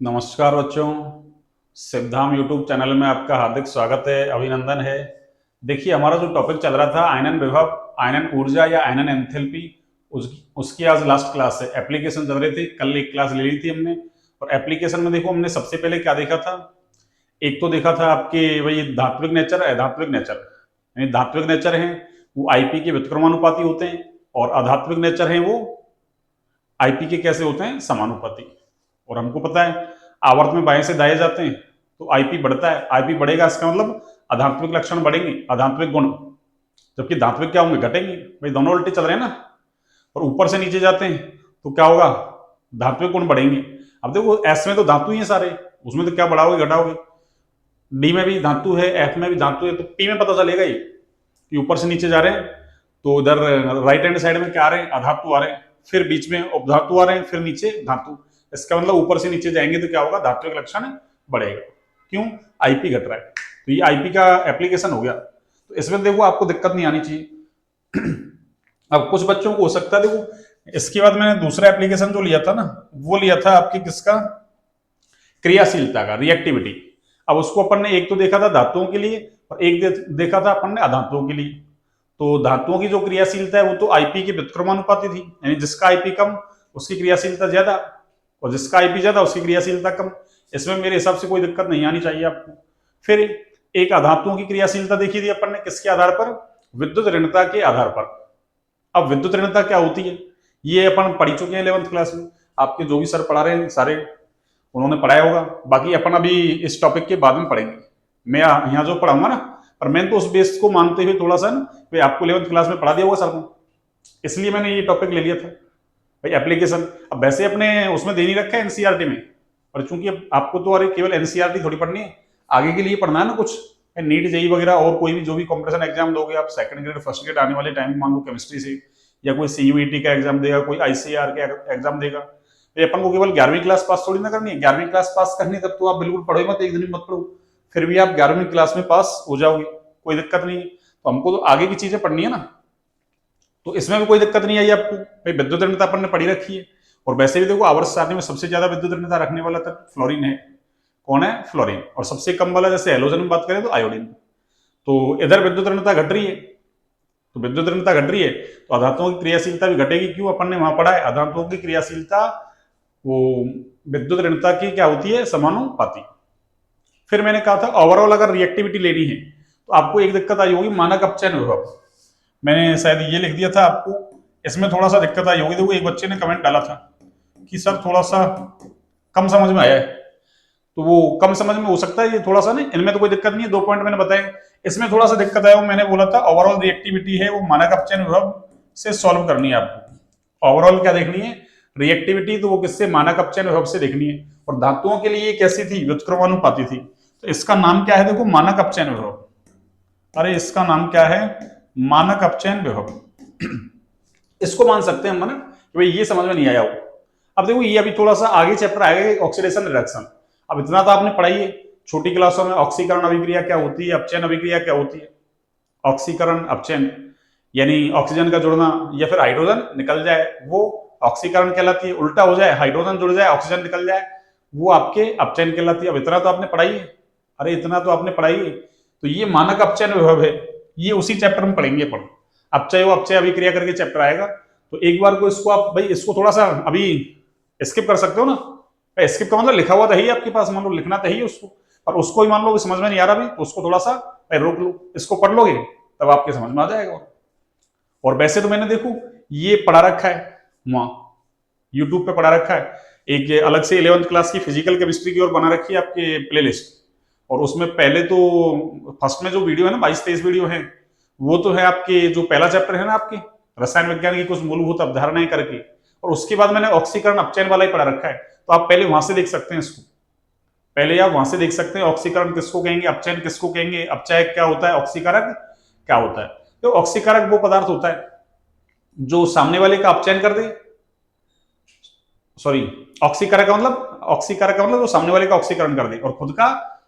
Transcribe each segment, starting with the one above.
नमस्कार बच्चों। Siddham YouTube channel में आपका हार्दिक स्वागत है, अभिनंदन है। देखिए, हमारा जो टॉपिक चल रहा था आयनन विभव, आयनन ऊर्जा या आयनन एंथैल्पी, उसकी आज लास्ट क्लास है। एप्लीकेशन चल रही थी, कल एक क्लास ले ली थी हमने। और एप्लीकेशन में देखो, हमने सबसे पहले क्या देखा था। एक तो देखा था आपके वही धात्विक नेचर, अधात्विक नेचर। यानी धात्विक नेचर है वो आईपी के व्युत्क्रमानुपाती होते हैं, और अधात्विक नेचर है वो आईपी के कैसे होते हैं, समानुपाती। और हमको पता है आवर्त में बाएं से दाएं जाते हैं तो आईपी बढ़ता है। आईपी बढ़ेगा, इसका मतलब अधात्विक लक्षण बढ़ेंगे, अधात्विक गुण। जबकि धात्विक क्या होंगे, घटेंगे। भाई दोनों उल्टे चल रहे हैं ना। और ऊपर से नीचे जाते हैं तो क्या होगा, धात्विक गुण बढ़ेंगे। अब देखो, एस में तो धातु ही है सारे, उसमें तो क्या बढ़ाओगे घटाओगे। डी में भी धातु है, एफ में भी धातु है, तो पी में पता चलेगा ही कि ऊपर से नीचे जा रहे हैं तो उधर राइट हैंड साइड में क्या आ रहे हैं, अधातु आ रहे हैं, फिर बीच में उपधातु आ रहे हैं, फिर नीचे धातु। इसका मतलब ऊपर से नीचे जाएंगे तो क्या होगा, धात्विक लक्षण बढ़ेगा। क्यों, आईपी घट रहा है। तो ये आईपी का एप्लीकेशन हो गया। तो इसमें देखो आपको दिक्कत नहीं आनी चाहिए। अब कुछ बच्चों को हो सकता है, देखो इसके बाद मैंने दूसरा एप्लीकेशन जो लिया था ना, वो लिया था आपकी किसका, क्रियाशीलता का, रिएक्टिविटी। अब उसको अपन ने एक तो देखा था धातुओं के लिए, और एक देखा था अपन ने अधातुओं के लिए। तो धातुओं की जो क्रियाशीलता है वो तो आईपी के व्युत्क्रमानुपाती थी, यानी जिसका आईपी कम उसकी क्रियाशीलता ज्यादा, और जिसका आईपी ज्यादा उसकी क्रियाशीलता कम। इसमें मेरे हिसाब से कोई दिक्कत नहीं आनी चाहिए आपको। फिर एक अधातुओं की क्रियाशीलता देखी थी अपन ने, किसके आधार पर, विद्युत ऋणता के आधार पर। अब विद्युत ऋणता क्या होती है ये अपन पढ़ी चुके हैं 11th क्लास में। आपके जो भी सर पढ़ा रहे हैं सारे उन्होंने पढ़ाया होगा। बाकी अपन अभी इस टॉपिक के बाद में पढ़ेंगे। मैं यहाँ जो पढ़ाऊंगा ना, पर मैं तो उस बेस को मानते हुए थोड़ा सा ना, भाई आपको 11th क्लास में पढ़ा दिया होगा सर को, इसलिए मैंने ये टॉपिक ले लिया था। भाई एप्लीकेशन अब वैसे अपने उसमें दे नहीं रखा है एनसीईआरटी में, और चूंकि अब आपको तो अरे केवल एनसीईआरटी थोड़ी पढ़नी है, आगे के लिए पढ़ना है ना कुछ। नीट जेई वगैरह और कोई भी जो भी कॉम्पिटिशन एग्जाम दोगे आप, सेकंड ग्रेड फर्स्ट ग्रेड आने वाले टाइम में, मान लो केमिस्ट्री से, या कोई सीयूईटी का एग्जाम देगा, कोई आईसीआर का एग्जाम देगा, तो अपन को केवल 11वीं क्लास पास थोड़ी ना करनी है। 11वीं क्लास पास करनी है तब तो आप बिल्कुल पढ़ो ही मत, एक दिन भी मत पढ़ो, फिर भी आप 11वीं क्लास में पास हो जाओगे, कोई दिक्कत नहीं है। तो हमको तो आगे की चीजें पढ़नी है ना, तो इसमें भी कोई दिक्कत नहीं आई आपको। भाई विद्युत ऋणता अपन ने पढ़ी रखी है। और वैसे भी देखो आवर्त सारणी में सबसे ज्यादा विद्युत ऋणता रखने वाला तक फ्लोरीन है। कौन है, फ्लोरीन। और सबसे कम वाला जैसे हेलोजन में बात करें तो आयोडीन। तो इधर विद्युत ऋणता घट रही है, तो विद्युत ऋणता घट रही है तो अधातुओं की क्रियाशीलता भी घटेगी। क्यों, अपन ने वहां पढ़ा है अधातुओं की क्रियाशीलता वो विद्युत ऋणता की क्या होती है, समानुपाती। फिर मैंने कहा था ओवरऑल अगर रिएक्टिविटी लेनी है तो आपको एक दिक्कत आई होगी, मानक अपचयन विभव। मैंने शायद ये लिख दिया था आपको, इसमें थोड़ा सा दिक्कत आई होगी। देखो एक बच्चे ने कमेंट डाला था कि सर थोड़ा सा कम समझ में आया है, तो वो कम समझ में हो सकता है, ये थोड़ा सा नहीं, इनमें तो कोई दिक्कत नहीं है, 2 पॉइंट मैंने बताए। इसमें थोड़ा सा दिक्कत आया, मैंने बोला था ओवरऑल रिएक्टिविटी है वो मानक अपचयन विभव से सॉल्व करनी है आपको। ओवरऑल क्या देखनी है, रिएक्टिविटी, तो वो किससे, मानक अपचयन विभव से देखनी है। और धातुओं के लिए कैसी थी, व्युत्क्रमानुपाती थी। तो इसका नाम क्या है, देखो मानक अपचयन विभव। अरे इसका नाम क्या है, मानक अपचयन विभव। इसको मान सकते हैं हम ना कि भाई ये समझ में नहीं आया हो। अब देखो ये अभी थोड़ा सा आगे चैप्टर आएगा, ऑक्सीडेशन रिडक्शन। अब इतना तो आपने पढ़ाई है छोटी क्लासों में, ऑक्सीकरण अभिक्रिया क्या होती है, अपचयन अभिक्रिया क्या होती है। ऑक्सीकरण अपचयन यानी ऑक्सीजन का जुड़ना या फिर हाइड्रोजन निकल जाए वो ऑक्सीकरण कहलाती है। उल्टा हो जाए, हाइड्रोजन जुड़ जाए ऑक्सीजन निकल जाए, वो आपके अपचयन कहलाती है। अब इतना तो आपने पढ़ाई है, अरे इतना तो आपने पढ़ाई है। तो ये मानक अपचयन विभव है, ये उसी चैप्टर में पढ़ेंगे अपन। अपचय व अपचय अभिक्रिया करके चैप्टर आएगा, तो एक बार को इसको आप भाई इसको थोड़ा सा अभी स्किप कर सकते हो ना। स्किप का मतलब लिखा हुआ तो है आपके पास, मान लो लिखना तो है उसको, और उसको ही मान लो समझ में नहीं आ रहा भी तो उसको थोड़ा सा रोक लो, इसको पढ़ लोगे तब आपके समझ में आ जाएगा। और वैसे तो मैंने देखो ये पढ़ा रखा है, वहां यूट्यूब पे पढ़ा रखा है, एक अलग से 11th क्लास की फिजिकल केमिस्ट्री की ओर बना रखी है आपके प्लेलिस्ट। और उसमें पहले तो फर्स्ट में जो वीडियो है ना, 22-23 वीडियो है, वो तो है आपके जो पहला चैप्टर है ना आपके रसायन विज्ञान की कुछ मूलभूत अवधारणाएं करके, और उसके बाद मैंने ऑक्सीकरण अपचयन वाला ही पढ़ा रखा है। तो आप पहले वहां से देख सकते हैं इसको, पहले आप वहां से देख सकते हैं ऑक्सीकरण किसको कहेंगे, अपचयन किसको कहेंगे, अपचय क्या होता है, ऑक्सीकारक क्या होता है। तो ऑक्सीकारक वो पदार्थ होता है जो सामने वाले का अपचयन कर दे, सॉरी ऑक्सीकारक का मतलब जो सामने वाले का ऑक्सीकरण कर दे और खुद का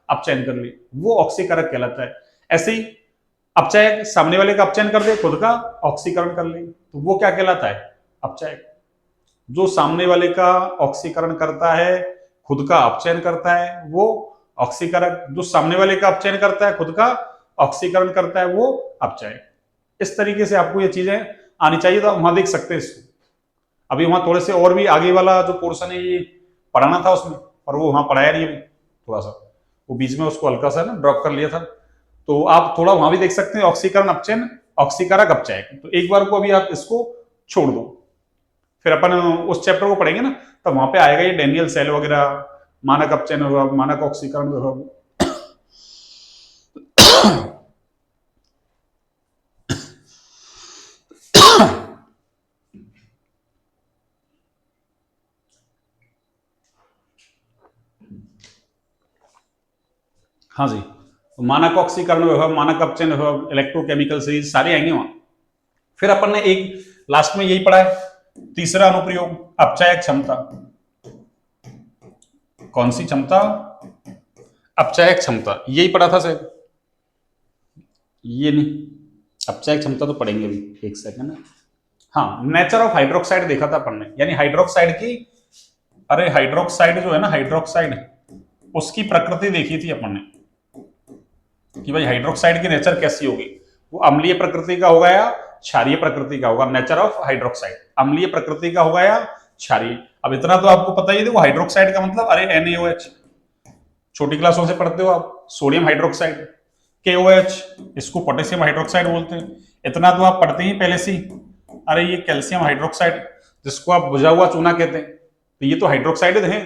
अपचयन कर ले, वो ऑक्सीकारक कहलाता है। ऐसे ही अपचय सामने वाले का अपचयन कर दे, खुद का ऑक्सीकरण कर ले, तो वो क्या कहलाता है, अपचय। जो सामने वाले का ऑक्सीकरण करता है, खुद का अपचयन करता है वो ऑक्सीकरण, जो सामने वाले का अपचयन करता है खुद का ऑक्सीकरण करता है वो अपचय। इस तरीके से आपको ये चीजें आनी चाहिए, तो आप वहां देख सकते हैं इसको। अभी वहां थोड़े से और भी आगे वाला जो पोर्शन है ये पढ़ाना था उसमें, पर वो वहां पढ़ाया नहीं, थोड़ा सा वो बीच में उसको हल्का सा ना ड्रॉप कर लिया था। तो आप थोड़ा वहां भी देख सकते हैं ऑक्सीकरण अपचयन, ऑक्सीकारक अपचय। तो एक बार को अभी आप इसको छोड़ दो, फिर अपन उस चैप्टर को पढ़ेंगे ना, तब वहां पे आएगा ये डेनियल सेल वगैरह, मानक अपचयन विभव, मानक ऑक्सीकरण विभव। हाँ जी, तो मानक ऑक्सीकरण विभव, मानक अपचयन विभव, इलेक्ट्रोकेमिकल सीरीज सारे आएंगे वहां। फिर अपन ने एक लास्ट में यही पढ़ा है, तीसरा अनुप्रयोग अपचय क्षमता। कौन सी क्षमता? अपचय क्षमता, यही पढ़ा था सर। ये नहीं, अपचय क्षमता तो पढ़ेंगे अभी, एक सेकंड। हाँ, नेचर ऑफ हाइड्रोक्साइड देखा था अपन ने, यानी हाइड्रोक्साइड की, अरे हाइड्रोक्साइड जो है ना, हाइड्रोक्साइड उसकी प्रकृति देखी थी अपन ने कि भाई हाइड्रोक्साइड की नेचर कैसी होगी, वो अम्लीय प्रकृति का होगा या क्षारीय प्रकृति का होगा। नेचर ऑफ हाइड्रोक्साइड अम्लीय प्रकृति का होगा या क्षारीय। अब इतना तो आपको पता ही है, वो हाइड्रोक्साइड का मतलब अरे NaOH, छोटी क्लासों से पढ़ते हो आप, सोडियम हाइड्रोक्साइड KOH, इसको पोटेशियम हाइड्रोक्साइड बोलते हैं। इतना तो आप पढ़ते ही पहले से। अरे ये कैल्शियम हाइड्रोक्साइड, जिसको आप बुझा हुआ चूना कहते हैं, तो ये तो हाइड्रोक्साइड है।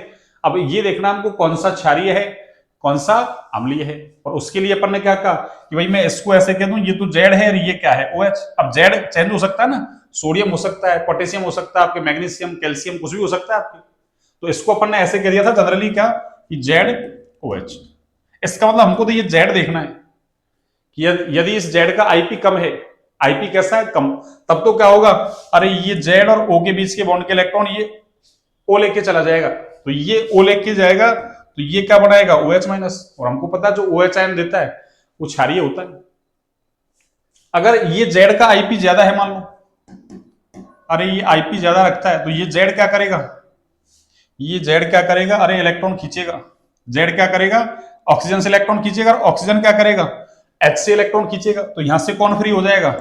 अब ये देखना हमको कौन सा क्षारीय है कौन सा अम्लीय है, और उसके लिए अपन ने क्या कहा कि भाई मैं इसको ऐसे कह दूं, ये तो जेड है और ये क्या है OH। अब जेड चेंज हो सकता है ना, सोडियम हो सकता है, पोटेशियम हो सकता है, आपके मैग्नीशियम, कैल्शियम, कुछ भी हो सकता है आपके। तो इसको अपन ने ऐसे कह दिया था जनरली क्या कि ZOH। इसका मतलब हमको तो ये जेड देखना है कि यदि इस जेड का आईपी कम है, आईपी कैसा है कम, तब तो क्या होगा, अरे ये जेड और O के बीच के बॉन्ड के इलेक्ट्रॉन ये O लेके चला जाएगा, तो ये O लेके जाएगा, तो ये क्या बनाएगा OH माइनस। और हमको पता है जो OH आयन देता है वो क्षारीय होता है। अगर ये जेड का आईपी ज्यादा है मान लो, अरे ये आईपी ज्यादा रखता है, तो ये जेड क्या करेगा, ये जेड क्या करेगा, अरे इलेक्ट्रॉन खींचेगा। जेड क्या करेगा, ऑक्सीजन से इलेक्ट्रॉन खींचेगा, ऑक्सीजन क्या करेगा, H से इलेक्ट्रॉन खींचेगा। तो यहां से कौन फ्री हो जाएगा,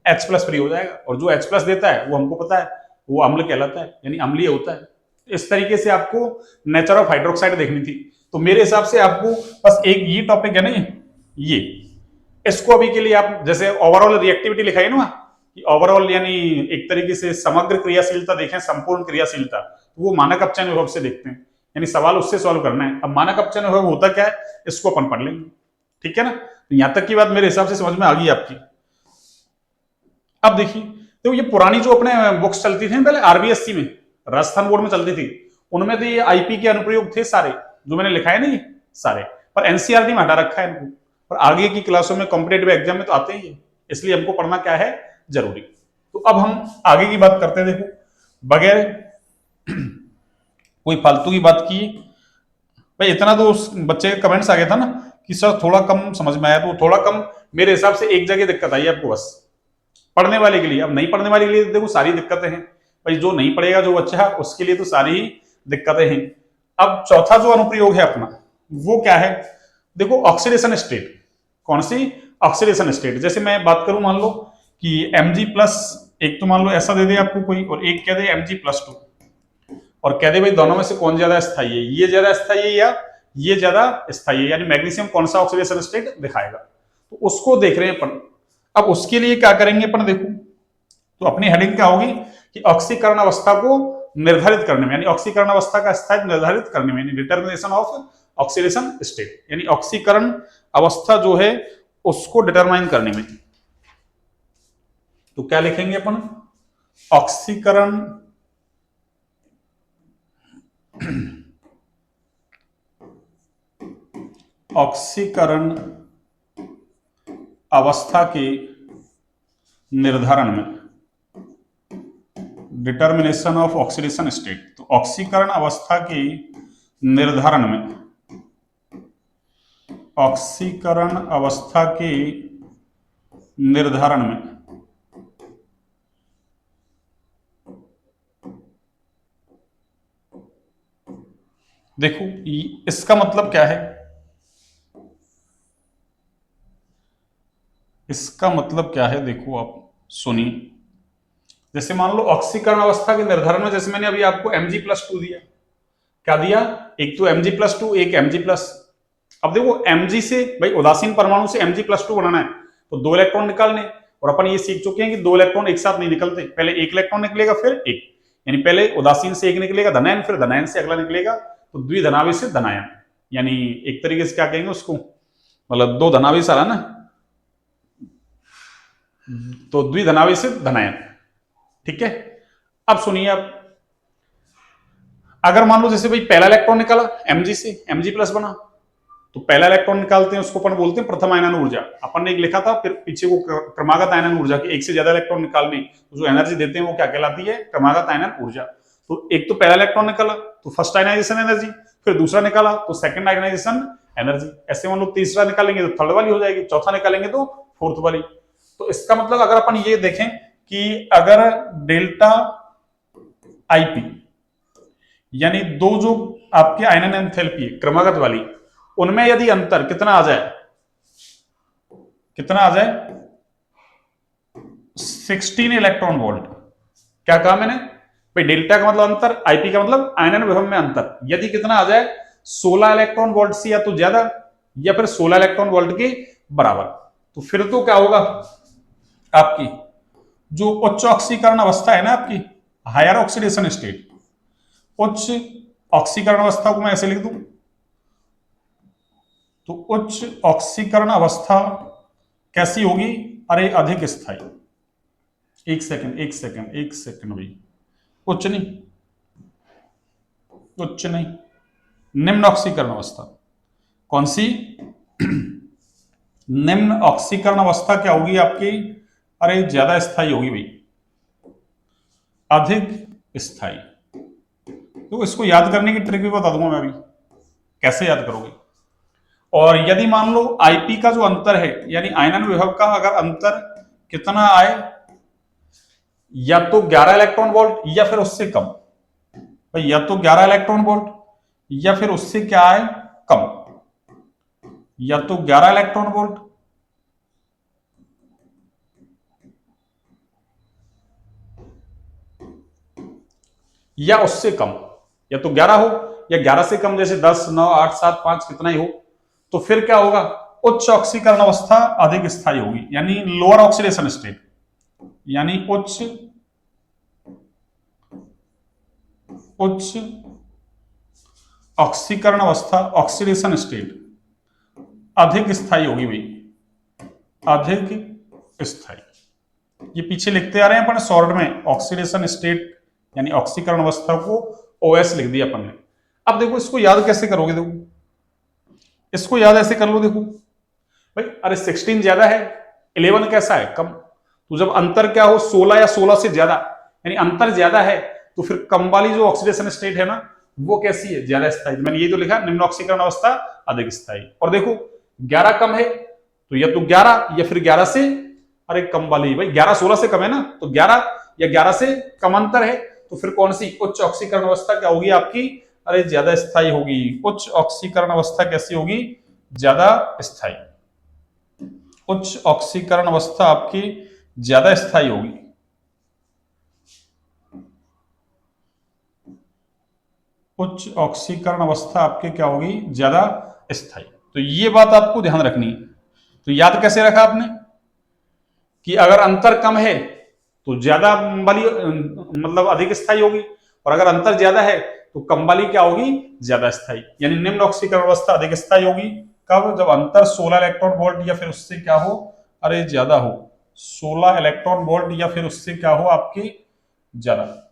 H+ फ्री हो जाएगा। और जो H+ देता है वो हमको पता है वो अम्ल कहलाता है, यानी अम्लीय होता है। इस तरीके से आपको नेचर ऑफ हाइड्रोक्साइड देखनी थी। तो मेरे हिसाब से आपको बस एक ये टॉपिक है ना, ये इसको अभी के लिए आप जैसे ओवरऑल रिएक्टिविटी लिखाई ना कि ओवरऑल यानी एक तरीके से समग्र क्रियाशीलता देखें, संपूर्ण क्रियाशीलता, तो वो मानक अपचयन विभव से देखते हैं, यानी सवाल उससे सॉल्व करना है। अब मानक अपचयन विभव होता क्या है इसको अपन पढ़ लेंगे, ठीक है ना। तो यहां तक की बात मेरे हिसाब से समझ में आ गई आपकी। अब देखिए, तो ये पुरानी जो अपने बुक्स चलती थी पहले RBSC में, राजस्थान बोर्ड में चलती थी, उनमें तो ये आईपी के अनुप्रयोग थे सारे जो मैंने लिखा है ना ये सारे, पर एनसीईआरटी में हटा रखा है इनको, और आगे की क्लासों में कॉम्पिटेटिव एग्जाम में तो आते ही है, इसलिए हमको पढ़ना क्या है जरूरी। तो अब हम आगे की बात करते हैं। देखो, बगैर कोई फालतू की बात की भाई, इतना तो उस बच्चे के कमेंट्स आ गया था ना कि सर थोड़ा कम समझ में आया, तो थोड़ा कम मेरे हिसाब से एक जगह दिक्कत आई आपको बस, पढ़ने वाले के लिए। अब नहीं पढ़ने वाले के लिए देखो सारी दिक्कतें हैं भाई, जो नहीं पढ़ेगा जो बच्चा है उसके लिए तो सारी ही दिक्कतें हैं। अब चौथा जो अनुप्रयोग है अपना वो क्या है, देखो ऑक्सीडेशन स्टेट। कौन सी ऑक्सीडेशन स्टेट, जैसे मैं बात करूं मान लो कि Mg+, एक तो मान लो ऐसा दे दे आपको कोई, और एक कह दे Mg+2, और कह दे भाई दोनों में से कौन ज्यादा स्थायी है, ये ज्यादा स्थायी है या ये ज्यादा स्थायी है, यानी मैग्नीशियम कौन सा ऑक्सीडेशन स्टेट दिखाएगा, तो उसको देख रहे हैं अपन। अब उसके लिए क्या करेंगे अपन, देखो तो अपनी हेडिंग क्या होगी कि ऑक्सीकरण अवस्था को निर्धारित करने में, यानी ऑक्सीकरण अवस्था का स्थायित्व निर्धारित करने में, यानी डिटर्मिनेशन ऑफ ऑक्सीडेशन स्टेट, यानी ऑक्सीकरण अवस्था जो है उसको डिटरमाइन करने में। तो क्या लिखेंगे अपन, ऑक्सीकरण ऑक्सीकरण अवस्था के निर्धारण में, डिटर्मिनेशन ऑफ ऑक्सीडेशन स्टेट। तो ऑक्सीकरण अवस्था के निर्धारण में, ऑक्सीकरण अवस्था के निर्धारण में देखो इसका मतलब क्या है, इसका मतलब क्या है, देखो आप सुनिए। जैसे मान लो ऑक्सीकरण अवस्था के निर्धारण में, जैसे मैंने अभी आपको Mg+2 दिया, क्या दिया, एक तो Mg+2, एक Mg+। अब देखो Mg से भाई उदासीन परमाणु से Mg+2 बनाना है तो 2 इलेक्ट्रॉन निकालने, और अपन ये सीख चुके हैं कि 2 इलेक्ट्रॉन एक साथ नहीं निकलते, पहले एक इलेक्ट्रॉन निकलेगा फिर एक, यानी पहले उदासीन से एक निकलेगा धनायन, फिर धनायन से अगला निकलेगा तो द्विधनावेशित धनायन, यानी एक तरीके से क्या कहेंगे उसको, मतलब 2 धनावेश आ रहा ना, तो द्विधनावेशित धनायन। ठीक है, अब सुनिए, आप अगर मान लो जैसे भाई पहला इलेक्ट्रॉन निकाला Mg से, Mg+ बना, तो पहला इलेक्ट्रॉन निकालते हैं उसको अपन बोलते हैं प्रथम आयनन ऊर्जा। अपन ने एक लिखा था, फिर पीछे को क्रमागत आयनन ऊर्जा की, एक से ज्यादा इलेक्ट्रॉन निकालने तो जो एनर्जी देते हैं वो क्या कहलाती है, क्रमागत आयनन ऊर्जा। तो एक तो पहला इलेक्ट्रॉन निकाला तो फर्स्ट आयनाइजेशन एनर्जी, फिर दूसरा निकाला तो सेकंड आयनाइजेशन एनर्जी, ऐसे मान लो तीसरा निकालेंगे तो थर्ड वाली हो जाएगी, चौथा निकालेंगे तो फोर्थ वाली। तो इसका मतलब अगर अपन ये देखें कि अगर डेल्टा आईपी, यानी दो जो आपके आयनन एंथैल्पी क्रमागत वाली, उनमें यदि अंतर कितना आ जाए, कितना आ जाए, 16 इलेक्ट्रॉन वोल्ट। क्या कहा मैंने भाई, डेल्टा का मतलब अंतर, आईपी का मतलब आयनन विभव में अंतर, यदि कितना आ जाए 16 इलेक्ट्रॉन वोल्ट से या तो ज्यादा या फिर 16 इलेक्ट्रॉन वोल्ट के बराबर, तो फिर तो क्या होगा, आपकी जो उच्च ऑक्सीकरण अवस्था है ना आपकी, हायर ऑक्सीडेशन स्टेट, उच्च ऑक्सीकरण अवस्था को मैं ऐसे लिख दूं, तो उच्च ऑक्सीकरण अवस्था कैसी होगी, अरे अधिक स्थायी, एक सेकंड एक सेकंड एक सेकंड भाई, उच्च नहीं, उच्च नहीं, निम्न ऑक्सीकरण अवस्था, कौन सी, निम्न ऑक्सीकरण अवस्था क्या होगी आपकी, अरे ज्यादा स्थायी होगी भाई, अधिक स्थायी। तो इसको याद करने की ट्रिक भी बता दूंगा मैं अभी, कैसे याद करोगे। और यदि मान लो आईपी का जो अंतर है, यानी आयनन विभव का अगर अंतर कितना आए, या तो 11 इलेक्ट्रॉन वोल्ट या फिर उससे कम, भाई या तो 11 इलेक्ट्रॉन वोल्ट या फिर उससे क्या आए, कम, या तो 11 इलेक्ट्रॉन वोल्ट या उससे कम, या तो 11 हो या 11 से कम, जैसे 10, 9, 8, 7, 5 कितना ही हो, तो फिर क्या होगा, उच्च ऑक्सीकरण अवस्था अधिक स्थायी होगी, यानी लोअर ऑक्सीडेशन स्टेट, यानी उच्च ऑक्सीकरण अवस्था, ऑक्सीडेशन स्टेट अधिक स्थायी होगी भाई, अधिक स्थायी। ये पीछे लिखते आ रहे हैं अपन शॉर्ट में, ऑक्सीडेशन स्टेट यानी ऑक्सीकरण अवस्था को ओएस लिख दिया अपन ने। अब देखो इसको याद कैसे करोगे, देखो इसको याद ऐसे कर लो, देखो भाई अरे 16 ज्यादा है, 11 कैसा है, कम, तो जब अंतर क्या हो 16 या 16 से ज्यादा, यानी अंतर ज्यादा है, तो फिर कम वाली जो ऑक्सीडेशन स्टेट है ना वो कैसी है, ज्यादा स्थायी। मैंने ये तो लिखा निम्न ऑक्सीकरण अवस्था अधिक स्थायी। और देखो 11 कम है तो या तो 11 या फिर 11 से अरे कम वाली, भाई 11 16 से कम है ना, तो 11 या 11 से कम अंतर है, तो फिर कौन सी उच्च ऑक्सीकरण अवस्था क्या होगी आपकी, अरे ज्यादा स्थायी होगी। उच्च ऑक्सीकरण अवस्था कैसी होगी, ज्यादा स्थायी। उच्च ऑक्सीकरण अवस्था आपकी ज्यादा स्थायी होगी। उच्च ऑक्सीकरण अवस्था आपके क्या होगी, ज्यादा स्थायी। तो ये बात आपको ध्यान रखनी है। तो याद कैसे रखा आपने कि अगर अंतर कम है तो ज्यादा वाली मतलब अधिक स्थायी होगी, और अगर अंतर ज्यादा है तो कम वाली क्या होगी, ज्यादा स्थायी। यानी निम्न ऑक्सीकरण अवस्था अधिक स्थायी होगी कब, जब अंतर 16 इलेक्ट्रॉन वोल्ट या फिर उससे क्या हो, अरे ज्यादा हो, 16 इलेक्ट्रॉन वोल्ट या फिर उससे क्या हो आपकी ज्यादा।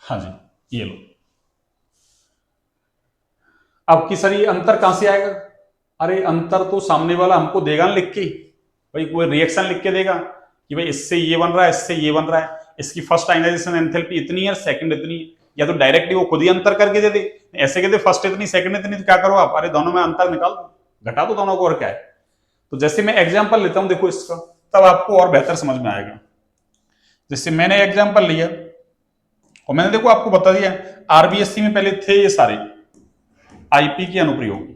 हाँ जी, ये लो। अब की सर ये अंतर कहां से आएगा, अरे अंतर तो सामने वाला हमको देगा ना लिख के, भाई कोई रिएक्शन लिख के देगा कि भाई इससे ये बन रहा है, इससे ये बन रहा है, इसकी फर्स्ट आयनाइजेशन एंथैल्पी इतनी है, सेकंड इतनी है, या तो डायरेक्टली वो खुद ही अंतर करके दे दे, ऐसे कहते फर्स्ट इतनी सेकंड इतनी, तो क्या करो आप, अरे दोनों में अंतर निकाल दो, घटा दो दोनों को, और क्या है। तो जैसे मैं एग्जाम्पल लेता हूं देखो इसका, तब आपको और बेहतर समझ में आएगा। जैसे मैंने एग्जांपल लिया और मैंने देखो आपको बता दिया आरबीएससी में पहले थे ये सारे आईपी के अनुप्रयोग,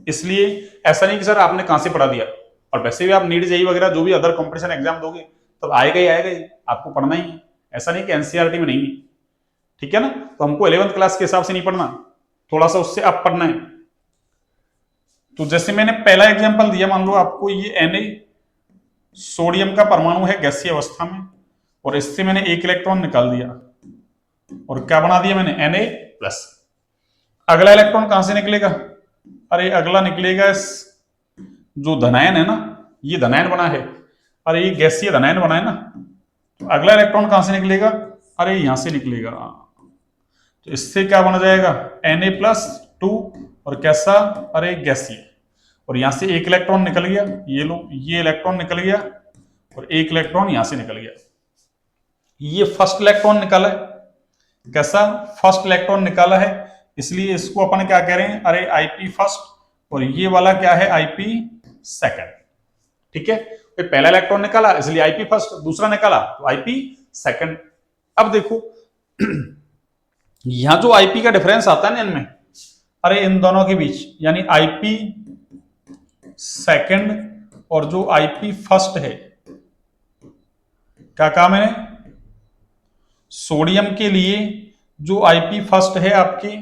इसलिए ऐसा नहीं कि सर आपने कहां से पढ़ा दिया। और वैसे भी आप नीट जेईई वगैरह जो भी अदर कंपटीशन एग्जाम दोगे तब आएगा ही आएगा ही, आपको पढ़ना ही है। ऐसा नहीं कि एनसीईआरटी में नहीं है, ठीक है ना। तो हमको 11th क्लास के हिसाब से नहीं पढ़ना, थोड़ा सा उससे अप पढ़ना है। तो जैसे मैंने पहला एग्जांपल दिया, मान लो आपको ये Na सोडियम का परमाणु है गैसीय अवस्था में, और इससे मैंने एक इलेक्ट्रॉन निकाल दिया और क्या बना दिया मैंने Na+। अगला इलेक्ट्रॉन कहां से निकलेगा, अरे अगला निकलेगा इस जो धनायन है ना, ये धनायन बना है, अरे ये गैसीय धनायन बना है ना, तो अगला इलेक्ट्रॉन कहां से निकलेगा, अरे यहां से निकलेगा। तो इससे क्या बन जाएगा Na+2 और कैसा, अरे गैसीय। और यहां से एक इलेक्ट्रॉन निकल गया, ये लो ये इलेक्ट्रॉन निकल गया और एक इलेक्ट्रॉन यहां से निकल गया। ये फर्स्ट इलेक्ट्रॉन निकाला है, कैसा फर्स्ट इलेक्ट्रॉन निकाला है, इसलिए इसको अपन क्या कह रहे हैं, अरे आईपी फर्स्ट, और ये वाला क्या है आईपी सेकंड। ठीक है, तो पहला इलेक्ट्रॉन निकाला इसलिए आईपी फर्स्ट, दूसरा निकाला तो आईपी सेकंड। अब देखो यहां जो आईपी का डिफरेंस आता है ना इनमें, अरे इन दोनों के बीच यानी आईपी सेकंड और जो आईपी फर्स्ट है, क्या कहा मैंने, सोडियम के लिए जो आईपी फर्स्ट है आपकी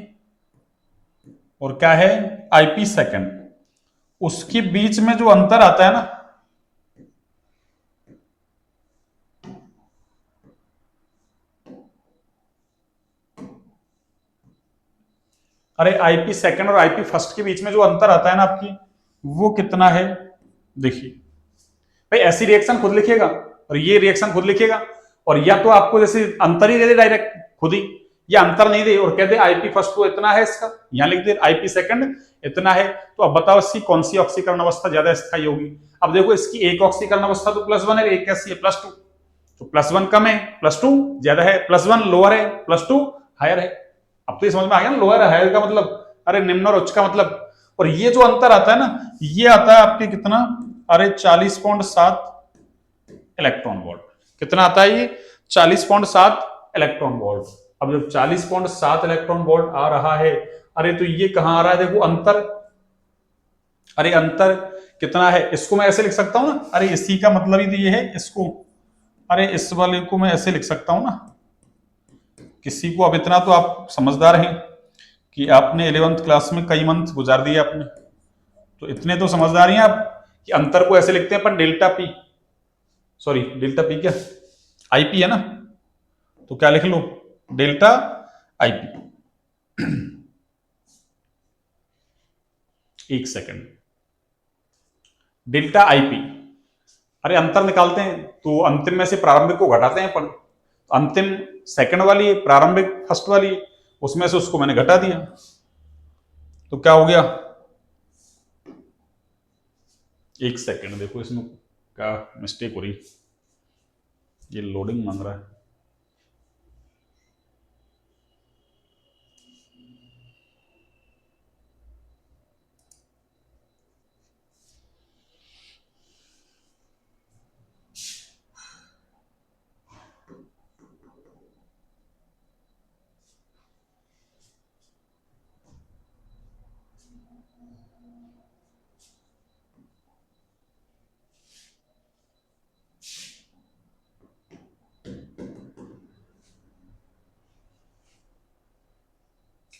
और क्या है आईपी सेकंड, उसके बीच में जो अंतर आता है ना, अरे आईपी सेकंड और आईपी फर्स्ट के बीच में जो अंतर आता है ना आपकी, वो कितना है। देखिए भाई ऐसी रिएक्शन खुद लिखिएगा और ये रिएक्शन खुद लिखिएगा, और या तो आपको जैसे अंतर ही दे दे डायरेक्ट खुद ही, या अंतर नहीं दे और कह दे आईपी फर्स्ट तो इतना है इसका, यहां लिख दे आईपी सेकंड इतना है। तो अब बताओ इसकी कौन सी ऑक्सीकरण अवस्था ज्यादा स्थायी होगी। अब देखो इसकी एक ऑक्सीकरण अवस्था तो +1 है, एक कैसी है +2, तो +1 कम है +2 ज्यादा है, +1 लोअर है +2 हायर है। अब तो ये समझ में आ गया ना, लोअर हायर का मतलब, अरे निम्न और उच्च का मतलब। और ये जो अंतर आता है ना, ये आता है आपके कितना, अरे 40.7 इलेक्ट्रॉन वोल्ट। कितना आता है ये 40.7 इलेक्ट्रॉन वोल्ट। अब जब 40.7 इलेक्ट्रॉन वोल्ट आ रहा है, अरे तो ये कहां आ रहा है, देखो अंतर, अरे अंतर कितना है, इसको मैं ऐसे लिख सकता हूं ना, अरे इसी का मतलब ही तो ये है इसको, अरे इस वाले को मैं ऐसे लिख सकता हूं ना, किसी को, अब इतना तो आप समझदार हैं कि आपने 11th क्लास में कई मंथ गुजार दिए आपने, तो इतने तो समझदार हैं आप कि अंतर को ऐसे लिखते हैं अपन delta P, sorry delta P क्या आईपी है ना, तो क्या लिख लो डेल्टा आईपी। एक सेकंड, डेल्टा आईपी, अरे अंतर निकालते हैं तो अंतिम में से प्रारंभिक को घटाते हैं अपन, अंतिम सेकंड वाली प्रारंभिक फर्स्ट वाली, उसमें से उसको मैंने घटा दिया, तो क्या हो गया, एक सेकंड देखो इसमें क्या मिस्टेक हो रही, ये लोडिंग मांग रहा है।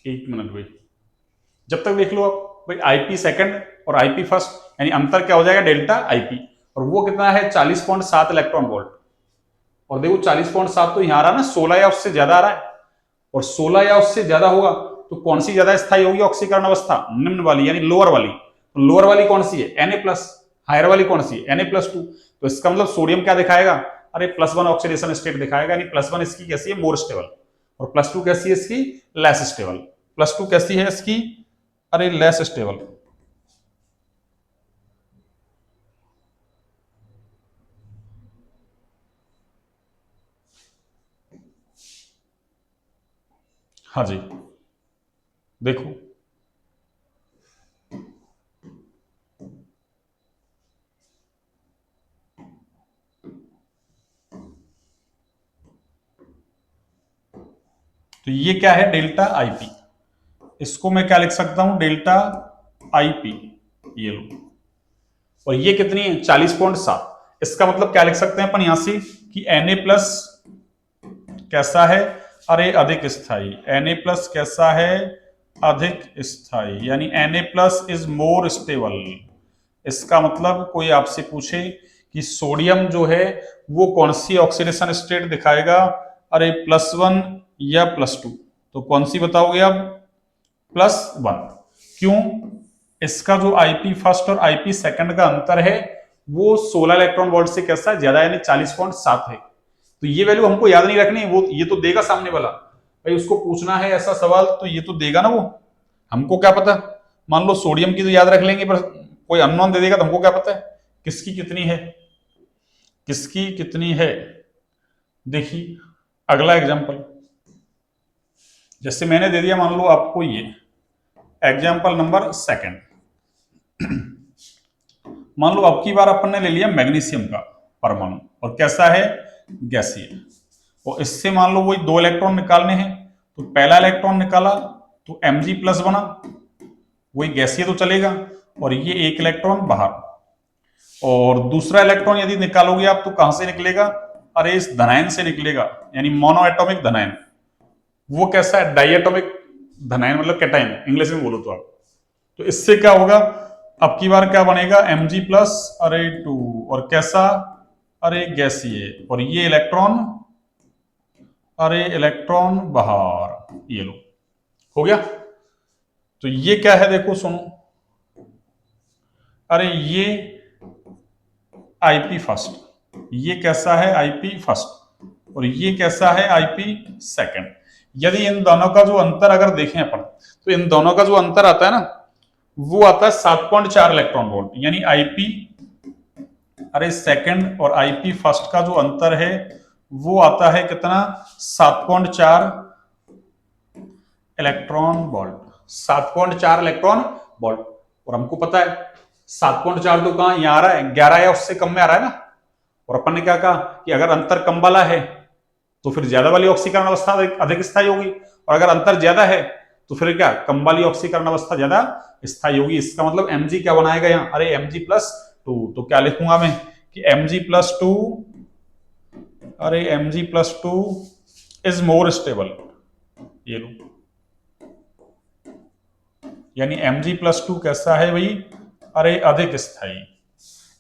एक मिनट भाई, जब तक देख लो आप भाई आईपी सेकंड और आईपी फर्स्ट यानी अंतर क्या हो जाएगा डेल्टा आईपी, और वो कितना है 40.7 इलेक्ट्रॉन वोल्ट। और देखो 40.7 तो यहां आ रहा है ना, 16 या उससे ज्यादा आ रहा है, और 16 या उससे ज्यादा होगा तो कौन सी ज्यादा स्थायी होगी ऑक्सीकरण अवस्था, निम्न वाली यानी लोअर वाली। तो लोअर वाली कौन सी है Na+, हायर वाली कौन सी है Na+2। तो इसका मतलब सोडियम क्या दिखाएगा, अरे +1 ऑक्सीडेशन स्टेट दिखाएगा, यानी +1 इसकी कैसी है मोर स्टेबल, और +2 कैसी है इसकी लेस स्टेबल, +2 कैसी है इसकी, अरे लेस स्टेबल। हाँ जी देखो, तो ये क्या है, डेल्टा आईपी। इसको मैं क्या लिख सकता हूं, डेल्टा आईपी, ये लो। और ये कितनी है, 40.7। इसका मतलब क्या लिख सकते हैं अपन यहां से कि Na प्लस कैसा है, अरे अधिक स्थायी। Na प्लस कैसा है, अधिक स्थायी, यानी Na plus is more stable. इसका मतलब कोई आपसे पूछे कि सोडियम जो है वो कौन सी ऑक्सीडेशन स्टेट दिखाएगा, अरे +1 या +2, तो कौन सी बताओगे आप, +1। क्यों, इसका जो आईपी फर्स्ट और आईपी सेकंड का अंतर है वो 16 इलेक्ट्रॉन वोल्ट से कैसा है, ज्यादा, यानी 40.7 है। तो ये वैल्यू हमको याद नहीं रखनी, वो ये तो देगा सामने वाला, भाई उसको पूछना है ऐसा सवाल तो ये तो देगा ना वो, हमको क्या पता। मान लो सोडियम की तो याद रख लेंगे, पर कोई अननोन दे देगा तो हमको क्या पता है किसकी कितनी है, किसकी कितनी है। देखिए अगला एग्जांपल, जैसे मैंने दे दिया, मान लो आपको ये एग्जांपल नंबर सेकंड। मान लो अब की बार अपन ने ले लिया मैग्नीशियम का परमाणु, और कैसा है, गैसीय। और इससे मान लो वही 2 इलेक्ट्रॉन निकालने हैं, तो पहला इलेक्ट्रॉन निकाला तो Mg+ बना, वही गैसीय तो चलेगा, और ये 1 इलेक्ट्रॉन बाहर। और दूसरा इलेक्ट्रॉन यदि निकालोगे आप तो कहां से निकलेगा, अरे इस धनायन से निकलेगा, यानी मोनो एटॉमिक धनायन। वो कैसा है, डाइएटॉमिक धनायन, मतलब कैटायन इंग्लिश में बोलो तो आप। तो इससे क्या होगा, अब की बार क्या बनेगा, Mg+, अरे 2, और कैसा, अरे गैसीय, और ये इलेक्ट्रॉन, अरे इलेक्ट्रॉन बाहर, ये लो, हो गया। तो ये क्या है, देखो सुनो, अरे ये आईपी फर्स्ट, ये कैसा है, आईपी फर्स्ट, और ये कैसा है, आईपी सेकंड। यदि इन दोनों का जो अंतर अगर देखें अपन, तो इन दोनों का जो अंतर आता है ना, वो आता है 7.4 इलेक्ट्रॉन वोल्ट, यानी आईपी, अरे सेकंड और आईपी फर्स्ट का जो अंतर है वो आता है कितना, 7.4 इलेक्ट्रॉन वोल्ट, 7.4 इलेक्ट्रॉन वोल्ट। और हमको पता है 7.4 तो कहां, यहां आ रहा है, 11 या उससे कम में आ रहा है ना। और अपन ने क्या कहा कि अगर अंतर कम वाला है तो फिर ज्यादा वाली ऑक्सीकरण अवस्था अधिक स्थायी होगी, और अगर अंतर ज्यादा है तो फिर क्या, कम वाली ऑक्सीकरण अवस्था ज्यादा स्थायी होगी। इसका मतलब Mg क्या बनाएगा यहाँ, अरे Mg+2, तो क्या लिखूंगा मैं कि Mg+2, अरे Mg+2 इज मोर स्टेबल, ये लो, यानी Mg+2 कैसा है भाई, अरे अधिक स्थायी।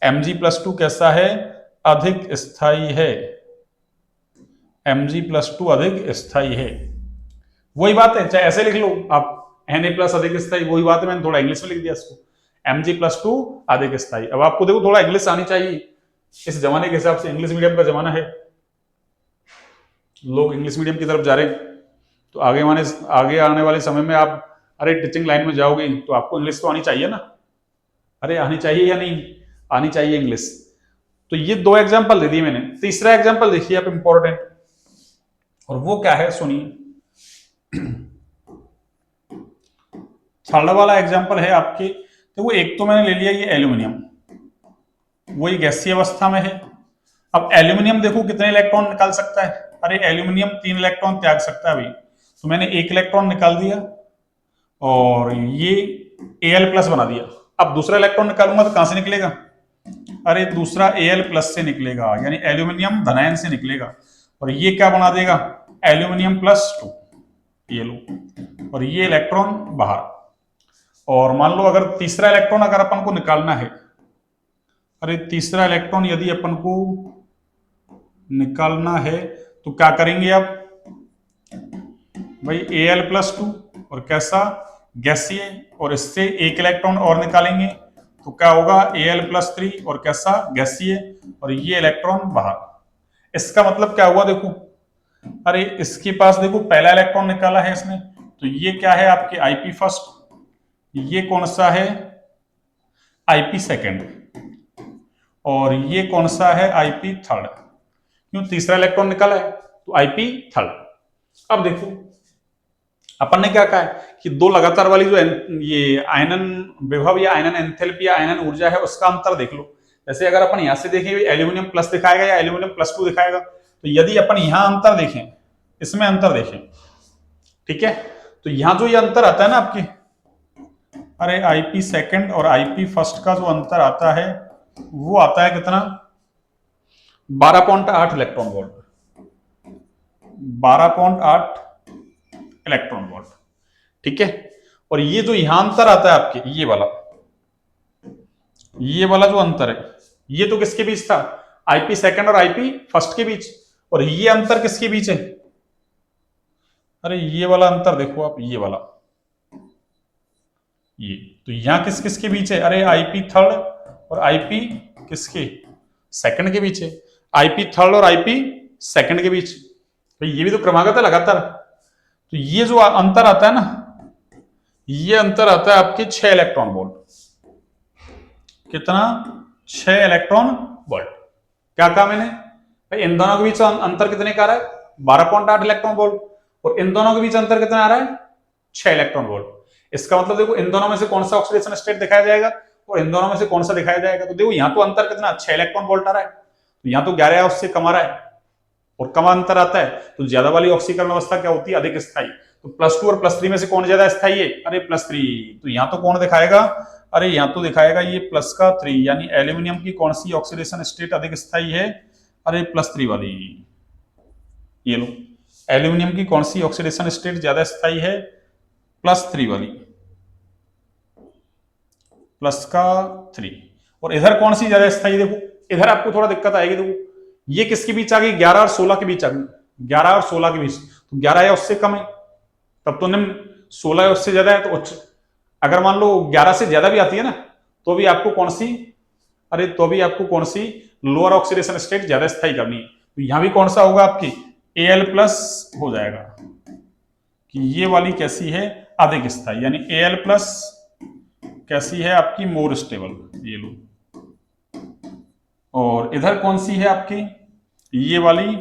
Mg+2 कैसा है, अधिक स्थायी है, Mg+2 अधिक स्थायी है। वही बात है, चाहे ऐसे लिख लो आप, Na+ अधिक स्थायी, वही बात है, मैंने थोड़ा इंग्लिश में लिख दिया इसको, Mg+2 अधिक स्थायी। अब आपको देखो थोड़ा इंग्लिश आनी चाहिए, इस जमाने के हिसाब से इंग्लिश मीडियम का जमाना है, लोग इंग्लिश मीडियम की तरफ जा रहे हैं। तो आगे आने वाले समय में आप अरे टीचिंग लाइन में जाओगे तो आपको इंग्लिश तो आनी चाहिए ना, अरे आनी चाहिए या नहीं आनी चाहिए इंग्लिश। तो ये 2 एग्जांपल दे दिए मैंने, तीसरा एग्जांपल देखिए आप, इंपॉर्टेंट, और वो क्या है सुनिए। थर्ड वाला एग्जांपल है आपके, तो वो एक तो मैंने ले लिया ये एल्यूमिनियम, वही गैसीय अवस्था में है। अब एल्यूमिनियम देखो कितने इलेक्ट्रॉन निकाल सकता है, अरे एल्यूमिनियम 3 इलेक्ट्रॉन त्याग सकता है भाई, तो मैंने 1 इलेक्ट्रॉन निकाल दिया और ये Al+ बना दिया। अब दूसरा इलेक्ट्रॉन निकालूंगा तो कहां से निकलेगा, अरे दूसरा Al+ से निकलेगा, यानी एल्यूमिनियम धनायन से निकलेगा, और ये क्या बना देगा, Al+2, ये लो, और ये इलेक्ट्रॉन बाहर। और मान लो अगर तीसरा इलेक्ट्रॉन अगर अपन को निकालना है, अरे तीसरा इलेक्ट्रॉन यदि अपन को निकालना है तो क्या करेंगे आप भाई, Al+2 और कैसा, गैसीय, और इससे 1 इलेक्ट्रॉन और निकालेंगे तो क्या होगा, Al+3 और कैसा, गैसीय, और ये इलेक्ट्रॉन बाहर। इसका मतलब क्या हुआ देखो, अरे इसके पास देखो पहला इलेक्ट्रॉन निकाला है इसने, तो ये क्या है आपके आईपी फर्स्ट, ये कौन सा है, आईपी सेकंड, और ये कौन सा है, आईपी थर्ड। क्यों, तीसरा इलेक्ट्रॉन निकाला है तो आईपी थर्ड। अब देखो अपन ने क्या कहा है कि 2 लगातार वाली जो ये आयनन विभव या आयनन एंथैल्पी या आयनन ऊर्जा है उसका अंतर देख लो। जैसे अगर अपन यहां से देखें एल्यूमिनियम प्लस दिखाएगा या एल्यूमिनियम +2 दिखाएगा, तो यदि अपन यहां अंतर देखें, इसमें अंतर देखें, ठीक है। तो यहां जो ये अंतर आता है ना आपकी, अरे आईपी सेकंड और आईपी फर्स्ट का जो अंतर आता है वो आता है कितना, 12.8 इलेक्ट्रॉन वोल्ट, 12.8 इलेक्ट्रॉन वोल्ट, ठीक है। और ये जो यहां अंतर आता है आपके, ये वाला जो अंतर है, ये तो किसके बीच था, आईपी सेकंड और आईपी फर्स्ट के बीच। और ये अंतर किसके बीच है, अरे ये वाला अंतर देखो आप, ये वाला, ये तो यहां किस किस के बीच है, अरे आईपी थर्ड और आईपी किसके, सेकंड के बीच है, आईपी थर्ड और आईपी सेकंड के बीच। तो ये भी तो क्रमागत है लगातार। तो ये जो अंतर आता है ना, ये अंतर आता है आपके 6 इलेक्ट्रॉन वोल्ट। कितना, 6 इलेक्ट्रॉन वोल्ट। क्या कहा मैंने भाई, इन दोनों के बीच अंतर कितने का आ रहा है, 12.8 इलेक्ट्रॉन वोल्ट। और इन दोनों के बीच अंतर कितना आ रहा है, 6 इलेक्ट्रॉन वोल्ट। इसका मतलब देखो इन दोनों में से कौन सा ऑक्सीडेशन स्टेट दिखाया जाएगा और इन दोनों में से कौन सा दिखाया जाएगा। तो देखो यहाँ तो अंतर कितना, 6 इलेक्ट्रॉन वोल्ट आ रहा है, तो यहाँ तो 11 है, उससे कम आ रहा है और कम अंतर आता है। तो ज्यादा वाली ऑक्सीकरण अवस्था क्या होती है, अधिक स्थायी। तो +2 और +3 में से कौन ज्यादा स्थायी है, अरे +3। तो यहाँ तो कौन दिखाएगा, अरे यहाँ तो दिखाएगा ये प्लस का 3, यानी एल्यूमिनियम की कौन सी ऑक्सीडेशन स्टेट अधिक स्थायी है, अरे +3 वाली। ये लो, एल्यूमिनियम की कौन सी ऑक्सीडेशन स्टेट ज्यादा स्थायी है, +3 वाली, प्लस का 3। और इधर कौन सी ज्यादा स्थायी, देखो इधर आपको थोड़ा दिक्कत आएगी। देखो ये किसके बीच आ गई, 11 और 16 के बीच आ गई, 11 और 16 के बीच। तो 11 या उससे कम है तब तो निम्न, 16 या उससे ज्यादा है तो उच्च। अगर मान लो 11 से ज्यादा भी आती है ना, तो भी आपको कौन सी, अरे तो भी आपको कौन सी लोअर ऑक्सीडेशन स्टेट ज्यादा स्थायी करनी है। तो यहां भी कौन सा होगा आपकी, Al+ हो जाएगा कि ये वाली कैसी है, अधिक स्थायी, यानी Al+ कैसी है आपकी, मोर स्टेबल। ये लो, और इधर कौन सी है आपकी, ये वाली,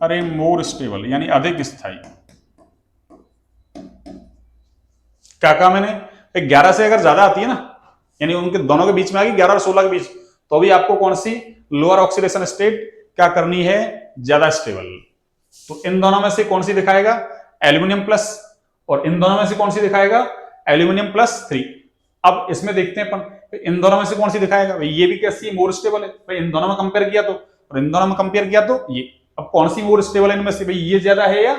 अरे मोर स्टेबल, यानी अधिक स्थायी। क्या कहा मैंने, 11 से अगर ज्यादा आती है ना, यानी उनके दोनों के बीच में आ गई 11 और 16 के बीच, तो भी आपको कौन सी लोअर ऑक्सीडेशन स्टेट क्या करनी है, ज्यादा स्टेबल। तो इन दोनों में से कौन सी दिखाएगा, एल्यूमिनियम+, और इन दोनों में से कौन सी दिखाएगा, एल्यूमिनियम+3। अब इसमें देखते हैं अपन, इन दोनों में से कौन सी दिखाएगा, भाई ये भी कैसी है, मोर स्टेबल है। भाई इन दोनों में कंपेयर किया तो, और इन दोनों में कंपेयर किया तो ये, अब कौन सी मोर स्टेबल है इनमें से, भाई ये ज्यादा है या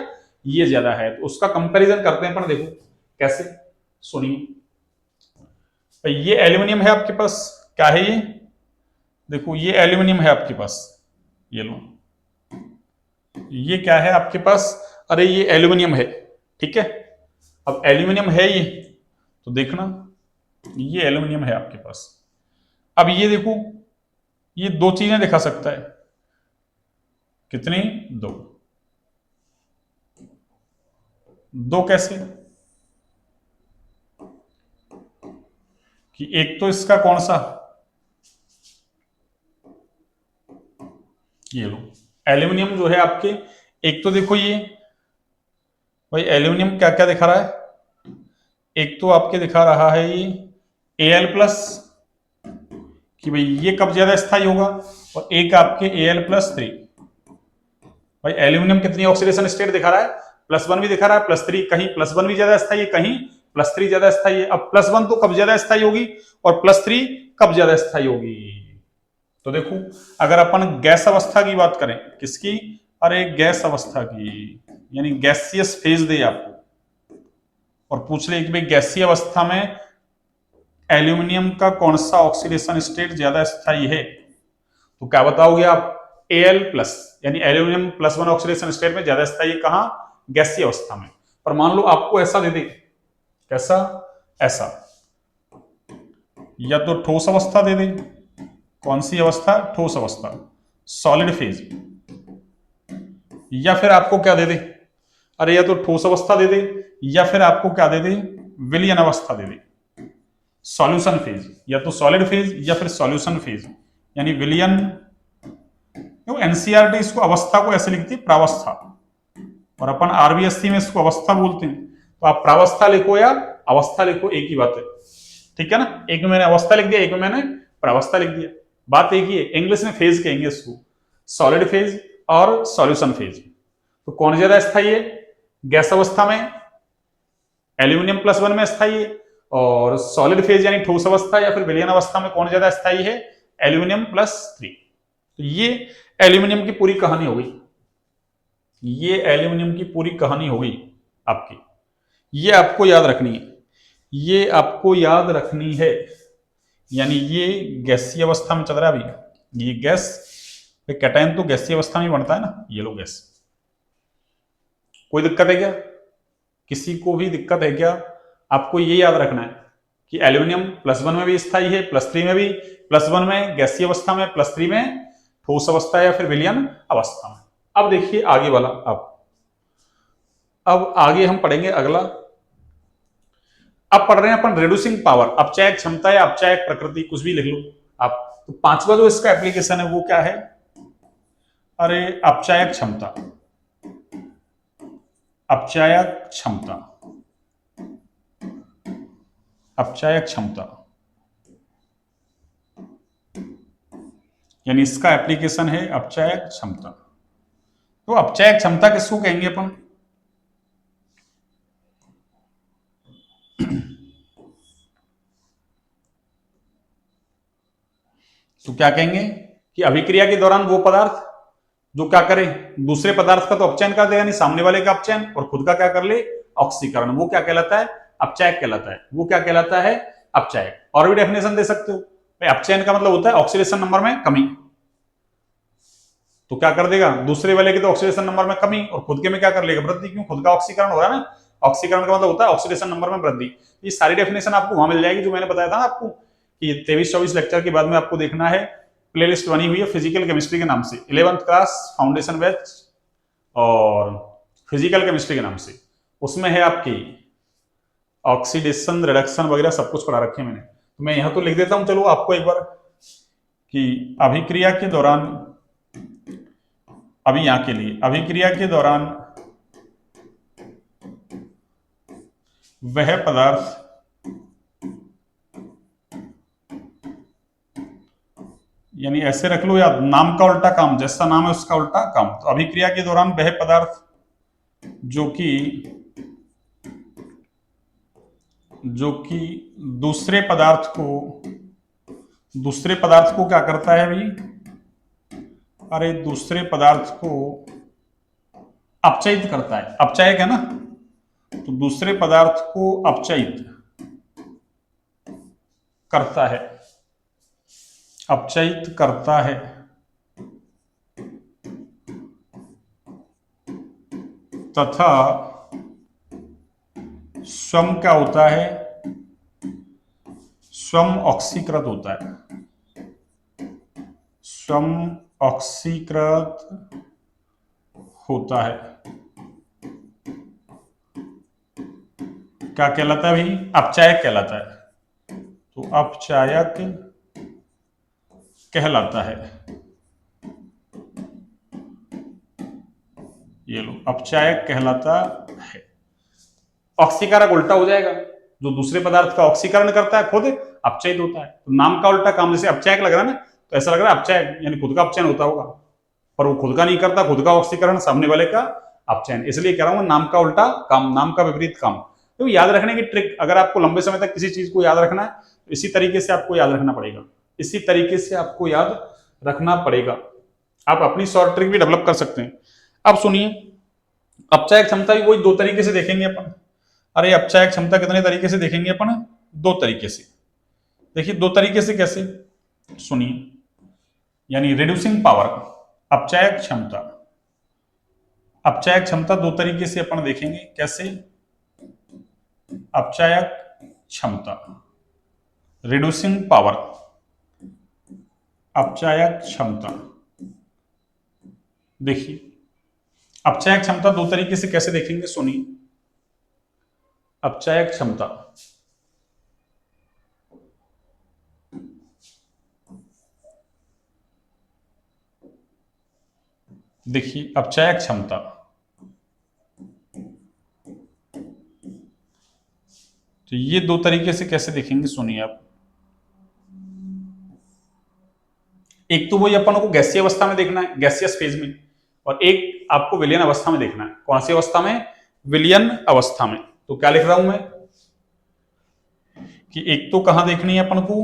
ये ज्यादा है। तो उसका कंपैरिजन करते हैं अपन, देखो कैसे, सुनिए। भाई ये एल्यूमिनियम है आपके पास, क्या है ये, देखो ये एल्यूमिनियम है आपके पास, ये लो, ये क्या है आपके पास, अरे ये एल्यूमिनियम है, ठीक है। अब एल्यूमिनियम है ये, तो देखना ये एल्यूमिनियम है आपके पास। अब ये देखो, ये दो चीजें दिखा सकता है, कितनी, दो कैसे, कि एक तो इसका कौन सा, ये लो एल्यूमिनियम जो है आपके, एक तो देखो ये, भाई एल्यूमिनियम क्या क्या दिखा रहा है, एक तो आपके दिखा रहा है ये Al+, कि भाई ये कब ज्यादा स्थायी होगा, और एक आपके Al+3। भाई एल्यूमिनियम कितनी ऑक्सीडेशन स्टेट दिखा रहा है, +1 भी दिखा रहा है, +3, कहीं +1 भी ज्यादा स्थायी है, कहीं +3 ज्यादा स्थायी है। अब +1 तो कब ज्यादा स्थायी होगी और +3 कब ज्यादा स्थायी होगी। तो देखो अगर अपन गैस अवस्था की बात करें, किसकी, अरे गैस अवस्था की, यानी गैसियस फेज दे आपको और पूछ ले कि भाई गैसीय अवस्था में एल्यूमिनियम का कौन सा ऑक्सीडेशन स्टेट ज्यादा स्थायी है, तो क्या बताओगे आप, Al+, यानी एल्यूमिनियम +1 ऑक्सीडेशन स्टेट में ज्यादा स्थायी कहां, गैसीय अवस्था में। पर मान लो आपको ऐसा दे दे, कैसा, ऐसा, या तो ठोस अवस्था दे दे, कौन सी अवस्था, ठोस अवस्था, सॉलिड फेज, या फिर आपको क्या दे दे, अरे या तो ठोस अवस्था दे दे, या फिर आपको क्या दे दे, विलयन अवस्था दे दे, सॉल्यूशन फेज, या तो सॉलिड फेज या फिर सॉल्यूशन फेज, यानी विलयन। एनसीईआरटी इसको अवस्था को ऐसे लिखती है, प्रावस्था, और अपन आरबीएससी में इसको अवस्था बोलते हैं। तो आप प्रावस्था लिखो या अवस्था लिखो, एक ही बात है, ठीक है ना। एक में मैंने अवस्था लिख दिया, एक में मैंने प्रावस्था लिख दिया, बात एक ही है। इंग्लिश में फेज कहेंगे इसको, सॉलिड फेज और सॉल्यूशन फेज। तो कौन ज्यादा स्थायी है, गैस अवस्था में एल्यूमिनियम +1 में स्थायी है, और सॉलिड फेज यानी ठोस अवस्था या फिर विलयन अवस्था में कौन ज्यादा स्थायी है? एल्यूमिनियम +3। तो ये एल्यूमिनियम की पूरी कहानी हो गई, ये एल्यूमिनियम की पूरी कहानी हो गई आपकी। ये आपको याद रखनी है, ये आपको याद रखनी है। यानी ये गैसीय अवस्था में चल रहा है अभी, ये गैस, कैटायन तो गैसीय अवस्था में बनता है ना, ये लो गैस। कोई दिक्कत है क्या? किसी को भी दिक्कत है क्या? आपको ये याद रखना है कि एल्यूमिनियम +1 में भी स्थायी है, +3 में भी, +1 में गैसीय अवस्था में, +3 में ठोस अवस्था या फिर विलयन अवस्था में। अब देखिए आगे वाला, अब आगे हम पढ़ेंगे अगला। अब पढ़ रहे हैं अपन रिड्यूसिंग पावर, अपचायक क्षमता या अपचायक प्रकृति, कुछ भी लिख लो आप। तो पांचवा जो इसका एप्लीकेशन है वो क्या है? अरे अपचायक क्षमता, अपचायक क्षमता, अपचायक क्षमता, यानी इसका एप्लीकेशन है अपचायक क्षमता। तो अपचायक क्षमता किसको कहेंगे अपन? तो क्या कहेंगे कि अभिक्रिया के दौरान वो पदार्थ जो क्या करे, दूसरे पदार्थ का तो अपचयन कर दे, यानी सामने वाले का अपचयन, और खुद का क्या कर ले, ऑक्सीकरण, वो क्या कहलाता है? अपचायक कहलाता है। वो क्या कहलाता है? अपचायक। और भी डेफिनेशन दे सकते हो, अपचयन का मतलब होता है ऑक्सीडेशन नंबर में कमी। तो क्या कर देगा, दूसरे वाले के तो ऑक्सीडेशन नंबर में कमी और खुद के में क्या कर लेगा, वृद्धि। क्यों? खुद का ऑक्सीकरण हो रहा है ना, ऑक्सीकरण का मतलब होता है ऑक्सीडेशन नंबर में वृद्धि। ये सारी डेफिनेशन आपको वहां मिल जाएगी जो मैंने बताया था ना आपको, कि 23-24 लेक्चर के बाद में आपको देखना है, प्लेलिस्ट बनी हुई है फिजिकल केमिस्ट्री के नाम से, 11th क्लास फाउंडेशन बैच और फिजिकल केमिस्ट्री के नाम से। उसमें है आपकी ऑक्सीडेशन, रिडक्शन वगैरह सब कुछ पढ़ा रखे मैंने। तो मैं यहां तो लिख देता हूं, चलो आपको एक बार, कि अभिक्रिया के दौरान, अभी यहां के लिए, अभिक्रिया के दौरान वह पदार्थ यानी ऐसे रख लो, या नाम का उल्टा काम, जैसा नाम है उसका उल्टा काम। तो अभिक्रिया के दौरान वह पदार्थ जो कि दूसरे पदार्थ को क्या करता है भाई? अरे दूसरे पदार्थ को अपचयित करता है, अपचायक है ना, तो दूसरे पदार्थ को अपचयित करता है, अपचयित करता है, तथा स्वयं क्या होता है, स्वयं ऑक्सीकृत होता है, स्वयं ऑक्सीकृत होता है। क्या कहलाता है भाई? अपचायक कहलाता है। तो अपचायक कहलाता है, ये लो अपचायक कहलाता है। ऑक्सीकारक उल्टा हो जाएगा, जो दूसरे पदार्थ का ऑक्सीकरण करता है खुद अपचयित होता है। तो नाम का उल्टा काम, जैसे अपचायक लग रहा है ना, तो ऐसा लग रहा है अपचायक यानी खुद का अपचयन होता होगा, पर वो खुद का नहीं करता, खुद का ऑक्सीकरण, सामने वाले का अपचयन। इसलिए कह रहा हूं नाम का उल्टा काम, नाम का विपरीत काम। तो याद रखने की ट्रिक, अगर आपको लंबे समय तक किसी चीज को याद रखना है तो इसी तरीके से आपको याद रखना पड़ेगा, इसी तरीके से आपको याद रखना पड़ेगा। आप अपनी शॉर्ट ट्रिक भी डेवलप कर सकते हैं। अब सुनिए, अपचायक क्षमता भी वही दो तरीके से देखेंगे अपन। अरे अपचायक क्षमता कितने तरीके से देखेंगे अपन? दो तरीके से। देखिए दो तरीके से कैसे, सुनिए। यानी रिड्यूसिंग पावर, अपचायक क्षमता, अपचायक क्षमता दो तरीके से अपन देखेंगे। कैसे? अपचायक क्षमता, रिड्यूसिंग पावर, अपचायक क्षमता। देखिए अपचायक क्षमता दो तरीके से कैसे देखेंगे, सुनिए। अपचायक क्षमता, देखिए अपचायक क्षमता, तो ये दो तरीके से कैसे देखेंगे, सुनिए आप। एक तो वही अपन को गैसीय अवस्था में देखना है, गैसियस फेज में, और एक आपको विलयन अवस्था में देखना है। कौन सी अवस्था में? विलयन अवस्था में। तो क्या लिख रहा हूं मैं कि एक तो कहां देखनी है अपन को,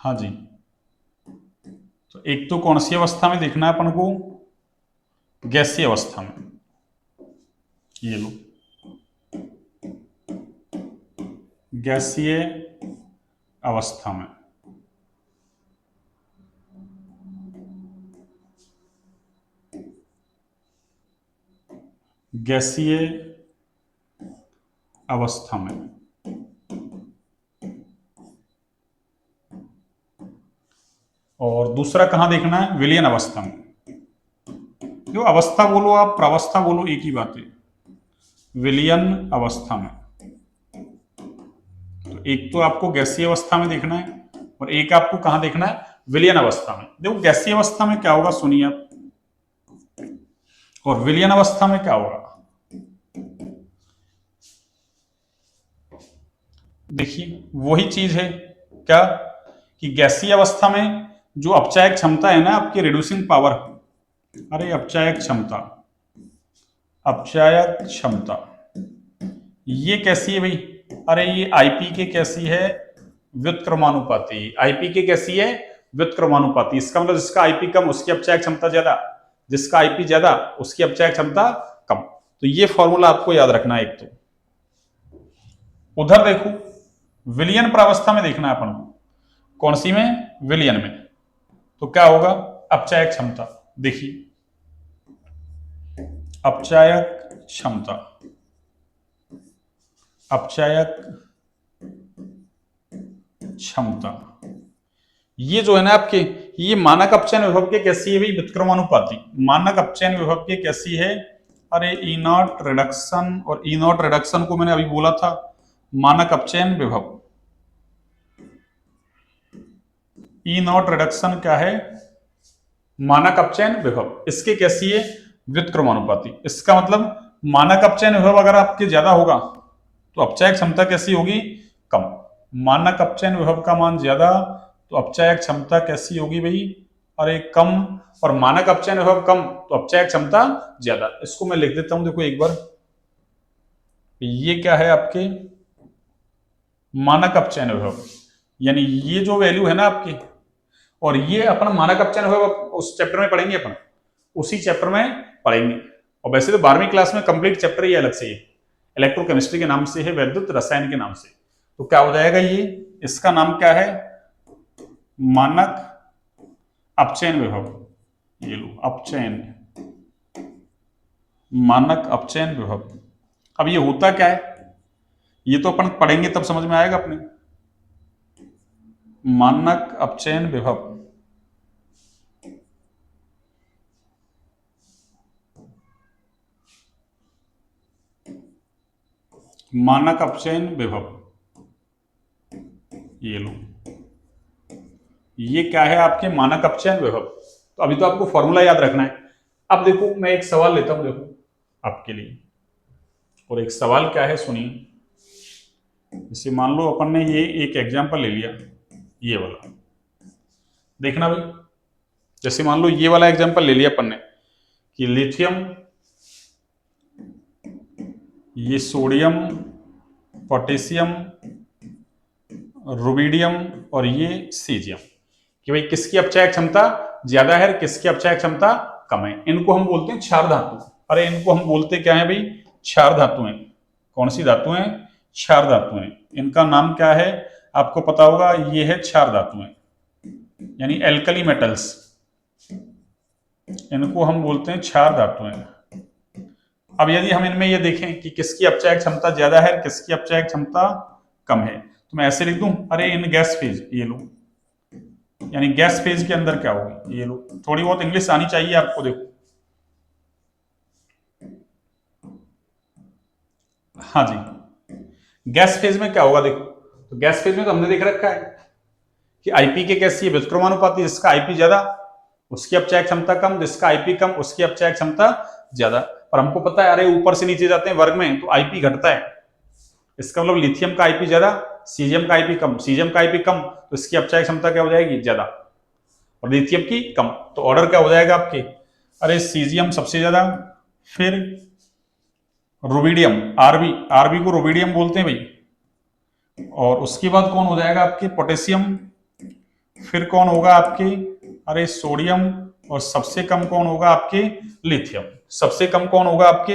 हाँ जी, तो एक तो कौन सी अवस्था में देखना है अपन को, गैसीय अवस्था में, ये लो गैसीय अवस्था में। गैसीय अवस्था में, और दूसरा कहां देखना है, विलयन अवस्था में। जो अवस्था बोलो आप, प्रावस्था बोलो, एक ही बात है, विलयन अवस्था में। तो एक तो आपको गैसीय अवस्था में देखना है और एक आपको कहां देखना है, विलयन अवस्था में। देखो गैसीय अवस्था में क्या होगा, सुनिए आप, और विलयन अवस्था में क्या होगा, देखिए वही चीज है क्या, कि गैसीय अवस्था में जो अपचायक क्षमता है ना आपकी, रिड्यूसिंग पावर, अरे अपचायक क्षमता, अपचायक क्षमता ये कैसी है भाई, अरे ये आईपी के कैसी है, व्युत्क्रमानुपाती। आईपी के कैसी है, व्युत्क्रमानुपाती। इसका मतलब जिसका आईपी कम उसकी अपचायक क्षमता ज्यादा, जिसका आईपी ज्यादा उसकी अपचायक क्षमता कम। तो ये फॉर्मूला आपको याद रखना है एक तो। उधर देखो विलयन प्रावस्था में देखना है अपन को, कौन सी में, विलयन में। तो क्या होगा, अपचायक क्षमता, देखिए अपचायक क्षमता, अपचायक क्षमता ये जो है ना आपके, ये मानक अपचयन विभव के कैसी है भाई, व्युत्क्रमानुपाती। मानक अपचयन विभव के कैसी है, अरे ई नॉट रिडक्शन, और ई नॉट रिडक्शन को मैंने अभी बोला था मानक अपचयन विभव। ई नॉट रिडक्शन क्या है, मानक अपचयन विभव। इसके कैसी है, व्युत्क्रमानुपाती। इसका मतलब मानक अपचयन विभव अगर आपके ज्यादा होगा तो अपचायक क्षमता कैसी होगी, कम। मानक अपचयन विभव का मान ज्यादा तो अपचायक क्षमता कैसी होगी भाई, अरे कम। और मानक अपचयन विभव कम तो अपचायक क्षमता ज्यादा। इसको मैं लिख देता हूं, देखो एक बार, ये क्या है आपके मानक अपचयन विभव, यानी ये जो वैल्यू है ना आपकी, और ये अपन मानक अपचयन विभव उस चैप्टर में पढ़ेंगे, अपन उसी चैप्टर में पढ़ेंगे। और वैसे तो 12वीं क्लास में कंप्लीट चैप्टर ही अलग से है, इलेक्ट्रोकेमिस्ट्री के नाम से है, वैद्युत रसायन के नाम से। तो क्या हो जाएगा ये, इसका नाम क्या है, मानक अपचयन विभव। ये लो अपचयन, मानक अपचयन विभव। अब ये होता क्या है, ये तो अपन पढ़ेंगे तब समझ में आएगा अपने। मानक अपचयन विभव, मानक अपचयन विभव, ये लो ये क्या है आपके मानक अपचयन विभव। तो अभी तो आपको फॉर्मूला याद रखना है। अब देखो मैं एक सवाल लेता हूं, देखो आपके लिए, और एक सवाल क्या है सुनिए। जैसे मान लो अपन ने ये एक एग्जांपल ले लिया, ये वाला देखना भाई। जैसे मान लो ये वाला एग्जांपल ले लिया अपन ने कि लिथियम, ये सोडियम, पोटेशियम, रुबिडियम और ये सीजियम, कि भाई किसकी अपचायक क्षमता ज्यादा है, किसकी अपचायक क्षमता कम है। इनको हम बोलते हैं क्षार धातु। अरे इनको हम बोलते क्या है भाई, क्षार धातुएं। कौन सी धातुएं, क्षार धातुएं। इनका नाम क्या है आपको पता होगा, ये है क्षार धातुएं, यानी एल्कली मेटल्स। इनको हम बोलते हैं क्षार धातुएं। अब यदि हम इनमें ये देखें कि किसकी अपचायक क्षमता ज्यादा है, किसकी अपचायक क्षमता कम है, तो मैं ऐसे लिख दूं, अरे इन गैस फेज, ये लो, यानी गैस फेज के अंदर क्या होगी, ये लो। थोड़ी बहुत इंग्लिश आनी चाहिए आपको, देखो हाँ जी, गैस फेज में क्या होगा देखो, तो गैस फेज में तो हमने देख रखा है कि आईपी के कैसी है व्युत्क्रमानुपाती, जिसका आईपी ज्यादा उसकी अपचय क्षमता कम, जिसका आईपी कम उसकी अपचय क्षमता ज्यादा। पर हमको पता है अरे ऊपर से नीचे जाते हैं वर्ग में तो आईपी घटता है, इसका मतलब लिथियम का आईपी ज्यादा, सीजियम का आईपी कम, सीजियम का आईपी कम तो इसकी अपचय क्षमता क्या हो जाएगी, ज्यादा, और लिथियम की कम। तो ऑर्डर क्या हो जाएगा आपके, अरे सीजियम सबसे ज्यादा, फिर रुबिडियम, आरबी, आरबी को रुबिडियम बोलते हैं भाई, और उसके बाद कौन हो जाएगा आपके, पोटेशियम, फिर कौन होगा आपके, अरे सोडियम, और सबसे कम कौन होगा आपके, लिथियम, सबसे कम कौन होगा आपके,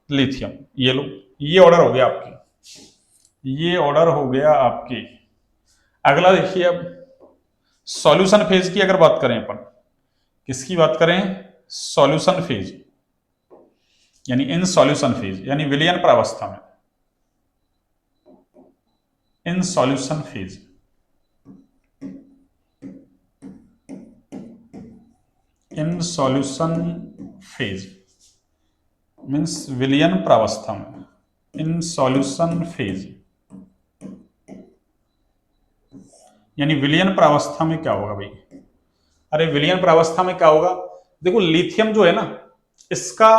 लिथियम। ये लो, ये ऑर्डर हो गया आपके, ये ऑर्डर हो गया आपके। अगला देखिए अब सॉल्यूशन फेज की अगर बात करें अपन, किसकी बात करें, सॉल्यूशन फेज, यानी इन सॉल्यूशन फेज, यानी विलयन प्रावस्था में, in solution phase, in solution phase means विलयन प्रावस्था में, इन सॉल्यूशन फेज, यानी विलयन प्रावस्था में क्या होगा भाई, अरे विलयन प्रावस्था में क्या होगा, देखो लिथियम जो है ना, इसका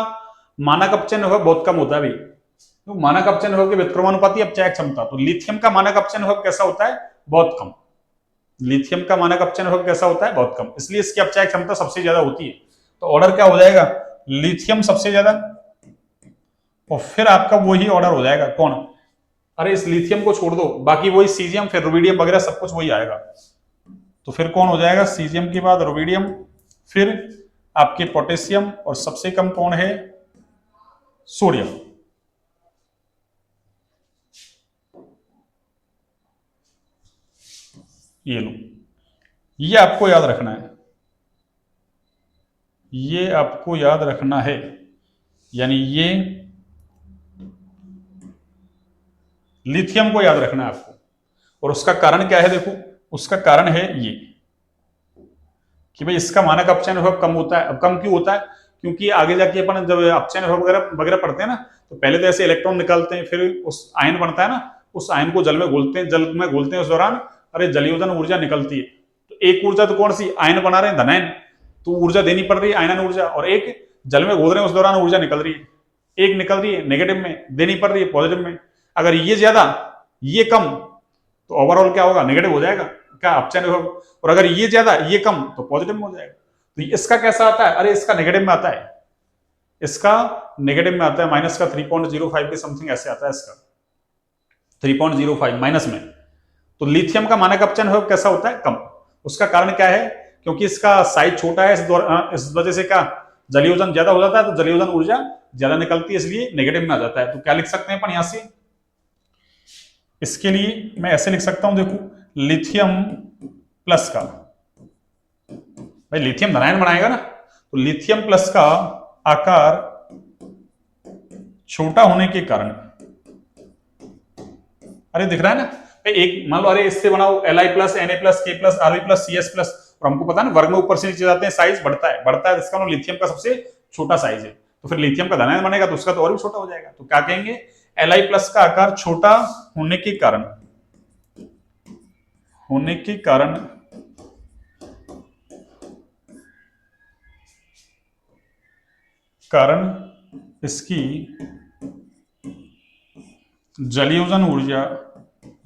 मानक अपचयन होगा बहुत कम होता है भाई, तो मानक अपचयन होगा व्युत्क्रमानुपाती अपचय क्षमता, तो लिथियम का मानक अपचयन होगा कैसा होता है, बहुत कम, लिथियम का मानक अपचयन होगा कैसा होता है, बहुत कम, इसलिए इसकी अपचय क्षमता सबसे ज्यादा होती है। तो ऑर्डर क्या हो जाएगा, लिथियम सबसे ज्यादा, और फिर आपका वही ऑर्डर हो जाएगा कौन, अरे इस लिथियम को छोड़ दो बाकी वही सीजियम, फिर रुबिडियम वगैरह सब कुछ वही आएगा। तो फिर कौन हो जाएगा, सीजियम के बाद रुबिडियम, फिर आपके पोटेशियम, और सबसे कम कौन है, सोडियम। ये लो, ये आपको याद रखना है, ये आपको याद रखना है, यानी ये लिथियम को याद रखना है आपको। और उसका कारण क्या है, देखो उसका कारण है ये कि भाई इसका मानक अपचयन विभव कम होता है। अब कम क्यों होता है, क्योंकि आगे जाके अपन जब अपचयन विभव वगैरह वगैरह पढ़ते हैं ना, तो पहले तो ऐसे इलेक्ट्रॉन निकालते हैं, फिर उस आयन बनता है ना, उस आयन को जल में घोलते हैं, जल में घोलते हैं, उस दौरान अरे जलयोजन ऊर्जा निकलती है। तो एक ऊर्जा तो कौन सी, आयन बना रहे हैं धनायन, तो ऊर्जा देनी पड़ रही है आयनन ऊर्जा, और एक जल में घोल रहे हैं उस दौरान ऊर्जा निकल रही है, एक निकल रही है नेगेटिव में, देनी पड़ रही है पॉजिटिव में। अगर ये ज्यादा ये कम तो ओवरऑल क्या होगा, नेगेटिव हो जाएगा क्या, अपचयन विभव, और अगर ये ज्यादा ये कम तो पॉजिटिव में हो जाएगा। तो इसका कैसा आता है, अरे इसका नेगेटिव में आता है, इसका नेगेटिव में आता है, माइनस का 3.05 के समथिंग ऐसे आता है इसका, 3.05 माइनस में। तो लिथियम का मानक अपचयन विभव कैसा होता है, कम। उसका कारण क्या है, क्योंकि इसका साइज छोटा है, इस वजह से क्या जलयोजन ज्यादा हो जाता है, तो जलयोजन ऊर्जा ज्यादा निकलती है, इसलिए नेगेटिव में आ जाता है। तो क्या लिख सकते हैं अपन यहां से, इसके लिए मैं ऐसे लिख सकता हूं, देखो लिथियम प्लस का, भाई लिथियम धनायन बनाएगा ना, तो लिथियम प्लस का आकार छोटा होने के कारण, अरे दिख रहा है ना, एक मान लो अरे इससे बनाओ Li plus Na plus K plus Rb plus Cs plus, और हमको पता है ना वर्ग में ऊपर से नीचे जाते हैं साइज बढ़ता है, इसका मतलब लिथियम का सबसे छोटा साइज है, तो फिर लिथियम का धनायन बनेगा तो उसका तो और भी छोटा हो जाएगा। तो क्या कहेंगे, Li प्लस का आकार छोटा होने के कारण, इसकी जलयोजन ऊर्जा,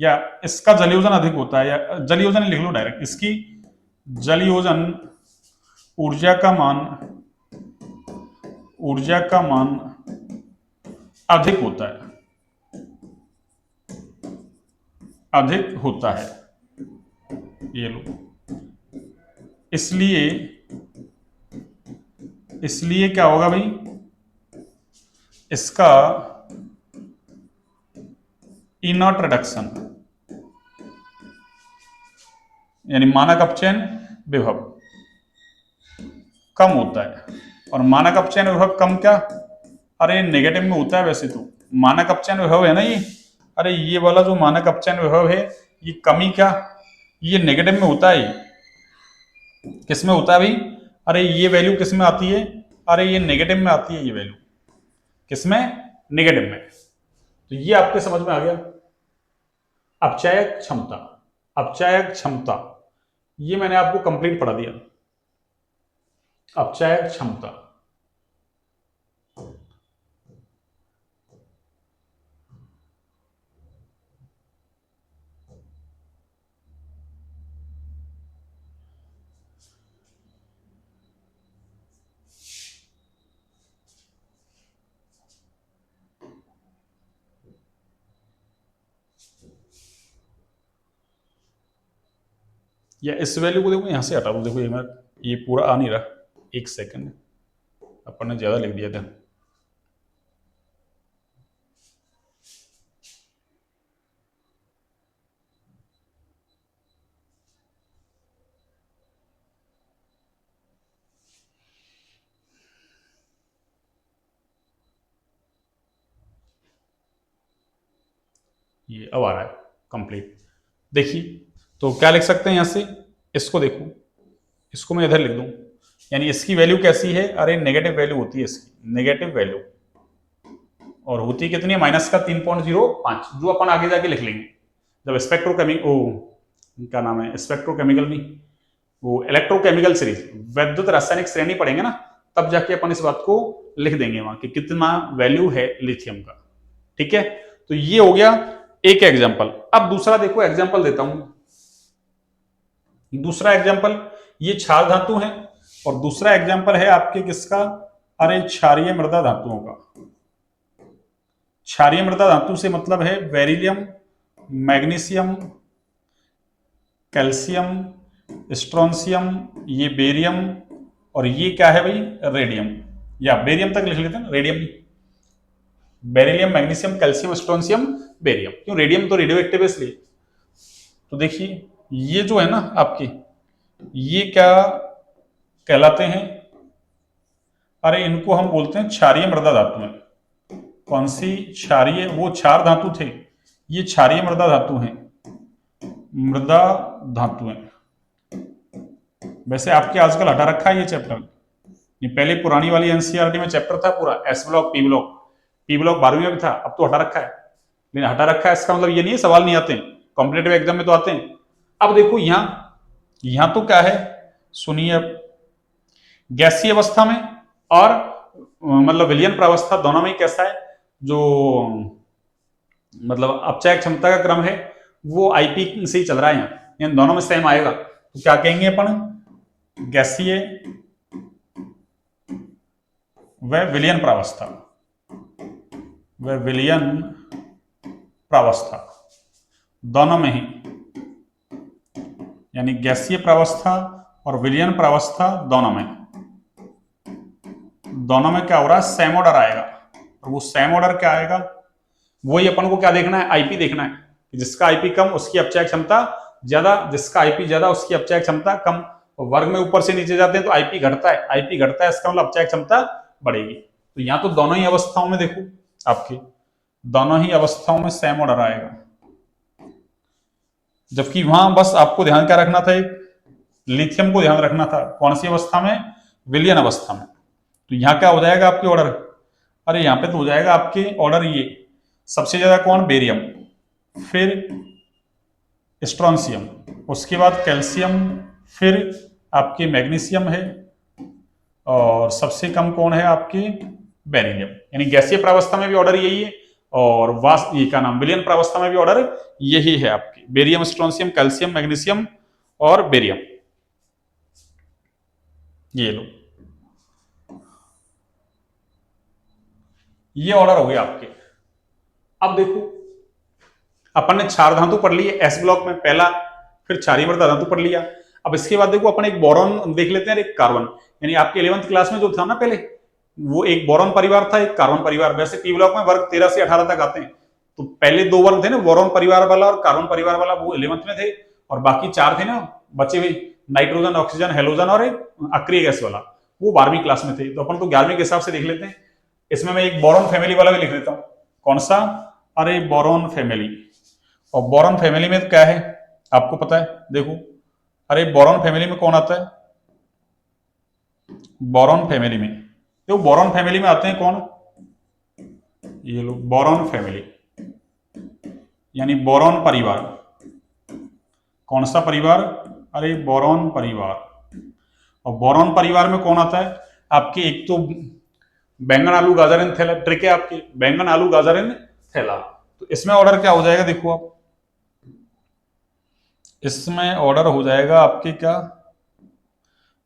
या इसका जलयोजन अधिक होता है, या जलयोजन लिख लो डायरेक्ट, इसकी जलयोजन ऊर्जा का मान अधिक होता है, ये लो। इसलिए क्या होगा भाई, इसका इनर्ट रिडक्शन, यानी मानक अपचयन विभव कम होता है। और मानक अपचयन विभव कम क्या, अरे नेगेटिव में होता है वैसे तो, मानक अपचयन विभव है ना ये, अरे ये वाला जो मानक अपचयन विभव है ये कमी क्या, ये नेगेटिव में होता है। किस में होता है भाई, अरे ये वैल्यू किस में आती है, अरे ये नेगेटिव में आती है, ये वैल्यू किस में, नेगेटिव में। तो ये आपके समझ में आ गया। अपचायक क्षमता, अपचायक क्षमता, ये मैंने आपको कंप्लीट पढ़ा दिया। अपचायक क्षमता, या इस वैल्यू को देखो, यहां से हटा दो। देखो एक मिनट, ये पूरा आ नहीं रहा, एक सेकंड, अपन ने ज्यादा लिख दिया था। ये अब आ रहा है कंप्लीट। देखिए, तो क्या लिख सकते हैं यहां से, इसको देखो, इसको मैं इधर लिख दूं, यानी इसकी वैल्यू कैसी है, अरे नेगेटिव वैल्यू होती है इसकी, नेगेटिव वैल्यू, और होती कितनी है, माइनस का 3.05, जो अपन आगे जाके लिख लेंगे जब स्पेक्ट्रोकेमिकल, ओ क्या नाम है, स्पेक्ट्रोकेमिकल नहीं, वो इलेक्ट्रोकेमिकल सीरीज, वैद्युत रासायनिक श्रेणी पढ़ेंगे ना, तब जाके अपन इस बात को लिख देंगे वहां कि कितना वैल्यू है लिथियम का। ठीक है, तो ये हो गया एक एग्जांपल। अब दूसरा देखो, एग्जांपल देता हूं, दूसरा एग्जांपल, ये क्षार धातु है, और दूसरा एग्जांपल है आपके किसका, अरे क्षारीय मृदा धातुओं का। क्षारीय मृदा धातु से मतलब है बेरिलियम, मैग्नीशियम, कैल्शियम, स्ट्रोंशियम, ये बेरियम, और ये क्या है भाई, रेडियम, या बेरियम तक लिख लेते हैं, रेडियम नहीं, beryllium, magnesium, calcium, strontium, barium. क्यों, रेडियम तो रेडियो एक्टिव है इसलिए। तो देखिए, ये जो है ना आपकी, ये क्या कहलाते हैं, अरे इनको हम बोलते हैं क्षारीय मृदा धातु है। कौन सी, क्षारीय, वो क्षार धातु थे, ये क्षारीय मृदा धातु है, मृदा धातु है। वैसे आपके आजकल हटा रखा है ये चैप्टर, ये पहले पुरानी वाली एनसीईआरटी में चैप्टर था पूरा, S block, P block, P block 12वीं में भी था, अब तो हटा रखा है। लेकिन हटा रखा है इसका मतलब ये नहीं है सवाल नहीं आते, कॉम्पिटेटिव एग्जाम में तो आते हैं। अब देखो यहां तो क्या है, सुनिए, अब गैसीय अवस्था में और मतलब विलयन प्रावस्था दोनों में कैसा है, जो मतलब अपचायक क्षमता का क्रम है वो आईपी से ही चल रहा है यहाँ, इन दोनों में सेम आएगा। तो क्या कहेंगे अपन, गैसीय व विलयन प्रावस्था, व विलयन प्रावस्था दोनों में ही, यानी गैसीय प्रावस्था और विलयन प्रावस्था दोनों में क्या हो रहा है, सेम ऑर्डर आएगा। और वो सेम ऑर्डर क्या आएगा, वही अपन को क्या देखना है, आईपी देखना है, जिसका आईपी कम उसकी अपचायक क्षमता ज्यादा, जिसका आईपी ज्यादा उसकी अपचायक क्षमता कम। वर्ग में ऊपर से नीचे जाते हैं तो आईपी घटता है, आईपी घटता है इसका मतलब अपचायक क्षमता बढ़ेगी। तो यहाँ तो दोनों ही अवस्थाओं में देखो, आपकी दोनों ही अवस्थाओं में सेम ऑर्डर आएगा, जबकि वहां बस आपको ध्यान क्या रखना था, एक लिथियम को ध्यान रखना था, कौन सी अवस्था में, विलयन अवस्था में। तो यहाँ क्या हो जाएगा आपके ऑर्डर, अरे यहाँ पे तो हो जाएगा आपके ऑर्डर, ये सबसे ज्यादा कौन, बेरियम, फिर स्ट्रोंशियम, उसके बाद कैल्शियम, फिर आपके मैग्नीशियम है, और सबसे कम कौन है आपके, बेरिलियम। यानी गैसीय प्रावस्था में भी ऑर्डर यही है, और वाष्प, ये का नाम, विलयन प्रावस्था में भी ऑर्डर यही है आपके, बेरियम, स्ट्रोंशियम, कैल्शियम, मैग्नीशियम और बेरियम। ये लो, ये ऑर्डर हो गया आपके। अब देखो, अपन ने क्षार धातु पढ़ ली है एस ब्लॉक में पहला, फिर क्षारीय मृदा धातु पढ़ लिया। अब इसके बाद देखो अपन एक बोरॉन देख लेते हैं, एक कार्बन, यानी आपके 11th क्लास में जो था ना पहले, वो एक बोरॉन परिवार था, एक कार्बन परिवार। वैसे पी ब्लॉक में वर्ग 13 से 18 तक आते हैं, तो पहले 2 वर्ग थे ना, बोरॉन परिवार वाला और कार्बन परिवार वाला, वो 11th में थे, और बाकी 4 थे ना बचे हुए, नाइट्रोजन, ऑक्सीजन, हेलोजन और एक अक्रिय गैस वाला, वो 12वीं क्लास में थे। तो अपन तो 11वीं के हिसाब से देख लेते हैं। इसमें मैं एक बोरॉन फैमिली वाला भी लिख देता हूं, कौन सा, अरे बोरॉन फैमिली। और बोरॉन फैमिली में क्या है आपको पता है, देखो, अरे बोरॉन फैमिली में कौन आता है, बोरॉन फैमिली में, देखो बोरॉन फैमिली में आते हैं कौन, ये लोग बोरॉन फैमिली, यानी बोरॉन परिवार। कौन सा परिवार? अरे बोरॉन परिवार। और बोरॉन परिवार में कौन आता है आपके? एक तो बैंगन आलू गाजर एंड थैला, ट्रिक है आपकी, बैंगन आलू गाजर एंड थैला। तो इसमें ऑर्डर क्या हो जाएगा देखो आप, इसमें ऑर्डर हो जाएगा आपके क्या?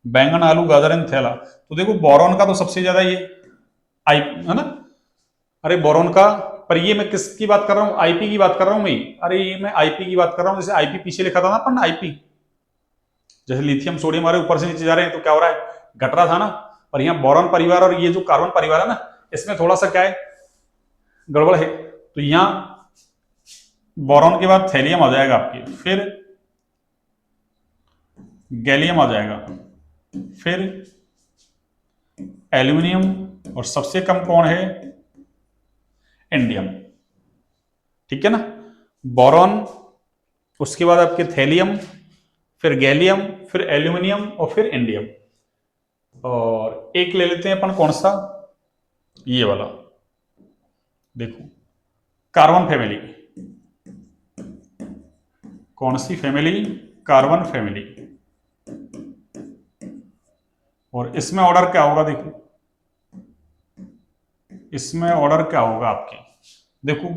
बैंगन आलू गाजर एंड थैला। तो देखो बोरॉन का तो सबसे ज्यादा ये आई है ना, अरे बोरॉन का, पर ये मैं किसकी बात कर रहा हूँ? आईपी की बात कर रहा हूँ मैं। अरे ये मैं आईपी की बात कर रहा हूँ, जैसे आईपी पीछे लिखा था ना अपन, आईपी, जैसे लिथियम सोडियम हमारे ऊपर से नीचे जा रहे हैं तो क्या हो रहा है? घट रहा था ना। पर यहाँ बोरॉन परिवार और ये जो कार्बन परिवार है ना, इसमें थोड़ा सा क्या है, गड़बड़ है। तो यहाँ बोरॉन के बाद थैलियम आ जाएगा आपके, फिर गैलियम आ जाएगा, फिर एल्यूमिनियम, और सबसे कम कौन है? इंडियम। ठीक है ना, बोरॉन, उसके बाद आपके थैलियम, फिर गैलियम, फिर एल्यूमिनियम और फिर इंडियम। और एक ले लेते हैं अपन, कौन सा? ये वाला देखो, कार्बन फैमिली। कौन सी फैमिली? Carbon family. और इसमें ऑर्डर क्या होगा देखो, इसमें ऑर्डर क्या होगा आपके? देखो,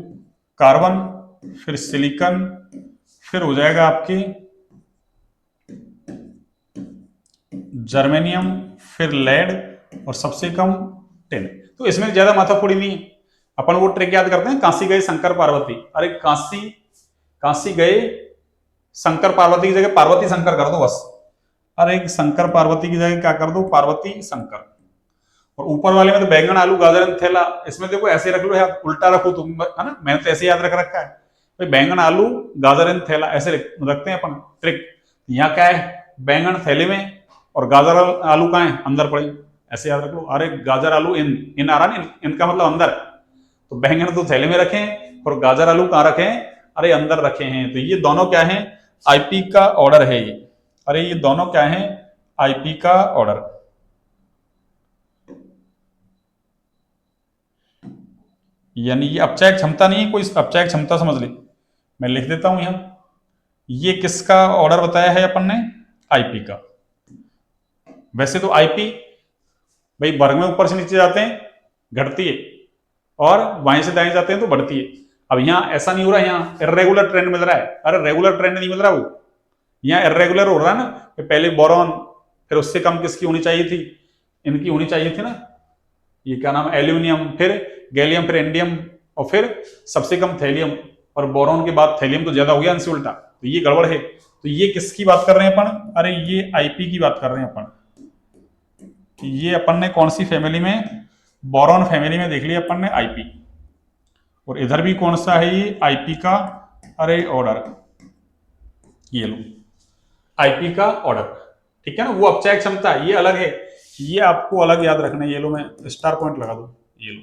कार्बन, फिर सिलिकॉन, फिर हो जाएगा आपकी जर्मेनियम, फिर लेड, और सबसे कम टिन। तो इसमें ज्यादा माथाफोड़ी नहीं है। अपन वो ट्रिक याद करते हैं, काशी गए शंकर पार्वती। अरे काशी, काशी गए शंकर पार्वती की जगह पार्वती शंकर कर दो बस। अरे शंकर पार्वती की जगह क्या कर दो? पार्वती शंकर। और ऊपर वाले में तो बैंगन आलू गाजर एंड थैला, इसमें देखो ऐसे रख लो यार, उल्टा रखो तुम, है ना, मैंने तो ऐसे याद रख रखा है भाई, बैंगन आलू गाजर एंड थैला ऐसे रखते हैं अपन ट्रिक। यहाँ क्या है? बैंगन थैले में और गाजर आलू कहाँ है? अंदर पड़े, ऐसे याद रख लो। अरे गाजर आलू इन इन आ रहा ना, इनका मतलब अंदर। तो बैंगन तो थैले में रखे और गाजर आलू कहाँ रखे हैं? अरे अंदर रखे हैं। तो ये दोनों क्या है? आईपी का ऑर्डर है ये। अरे ये दोनों क्या है? आईपी का ऑर्डर। यानी ये अपचायक क्षमता नहीं है, कोई अपचायक क्षमता समझ ले। मैं लिख देता हूं यहां, ये किसका ऑर्डर बताया है अपन ने? आईपी का। वैसे तो आईपी भाई वर्ग में ऊपर से नीचे जाते हैं घटती है, और बाएं से दाएं जाते हैं तो बढ़ती है। अब यहाँ ऐसा नहीं हो रहा, यहाँ इरेगुलर ट्रेंड मिल रहा है। अरे रेगुलर ट्रेंड नहीं मिल रहा, वो यहाँ इरेगुलर हो रहा है ना। पहले बोरॉन, फिर उससे कम किसकी होनी चाहिए थी? इनकी होनी चाहिए थी ना, ये क्या नाम, एल्यूमिनियम, फिर गैलियम, फिर इंडियम, और फिर सबसे कम थैलियम। और बोरॉन के बाद थैलियम तो ज्यादा हो गया इनसे उल्टा, तो ये गड़बड़ है। तो ये किसकी बात कर रहे हैं अपन? अरे ये आईपी की बात कर रहे हैं अपन। ये अपन ने कौन सी फैमिली में? बोरॉन फैमिली में देख लिया अपन ने आईपी। और इधर भी कौन सा है ये? आईपी का, अरे ऑर्डर, ये लो आईपी का ऑर्डर। ठीक है ना, वो अपचायक क्षमता ये अलग है, ये आपको अलग याद रखना है। ये लो, मैं स्टार पॉइंट लगा दो, ये लो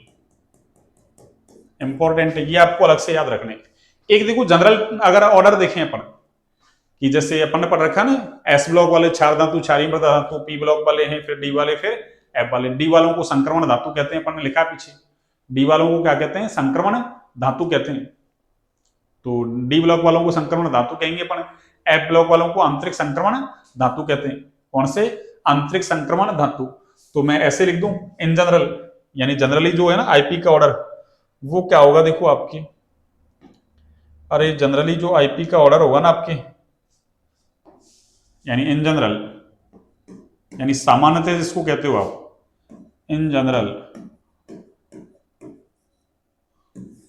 इंपॉर्टेंट है, ये आपको अलग से याद रखने। एक देखो जनरल अगर ऑर्डर देखें अपन, कि जैसे अपन ने पढ़ रखा ना, एस ब्लॉक वाले क्षार धातु, क्षारीय मृत धातु, पी ब्लॉक वाले हैं, फिर डी वाले, फिर एफ वाले। डी वालों को संक्रमण धातु कहते हैं, अपन ने लिखा पीछे। डी वालों को क्या कहते हैं? संक्रमण धातु कहते हैं। तो डी ब्लॉक वालों को संक्रमण धातु कहेंगे अपन। एफ ब्लॉक वालों को आंतरिक संक्रमण धातु कहते हैं। कौन से? आंतरिक संक्रमण धातु। तो मैं ऐसे लिख दूं इन जनरल, यानी जनरली जो है ना आईपी का ऑर्डर, वो क्या होगा देखो आपकी। अरे जनरली जो आईपी का ऑर्डर होगा ना आपके, यानी इन जनरल, यानी सामान्यतः जिसको कहते हो आप, इन जनरल,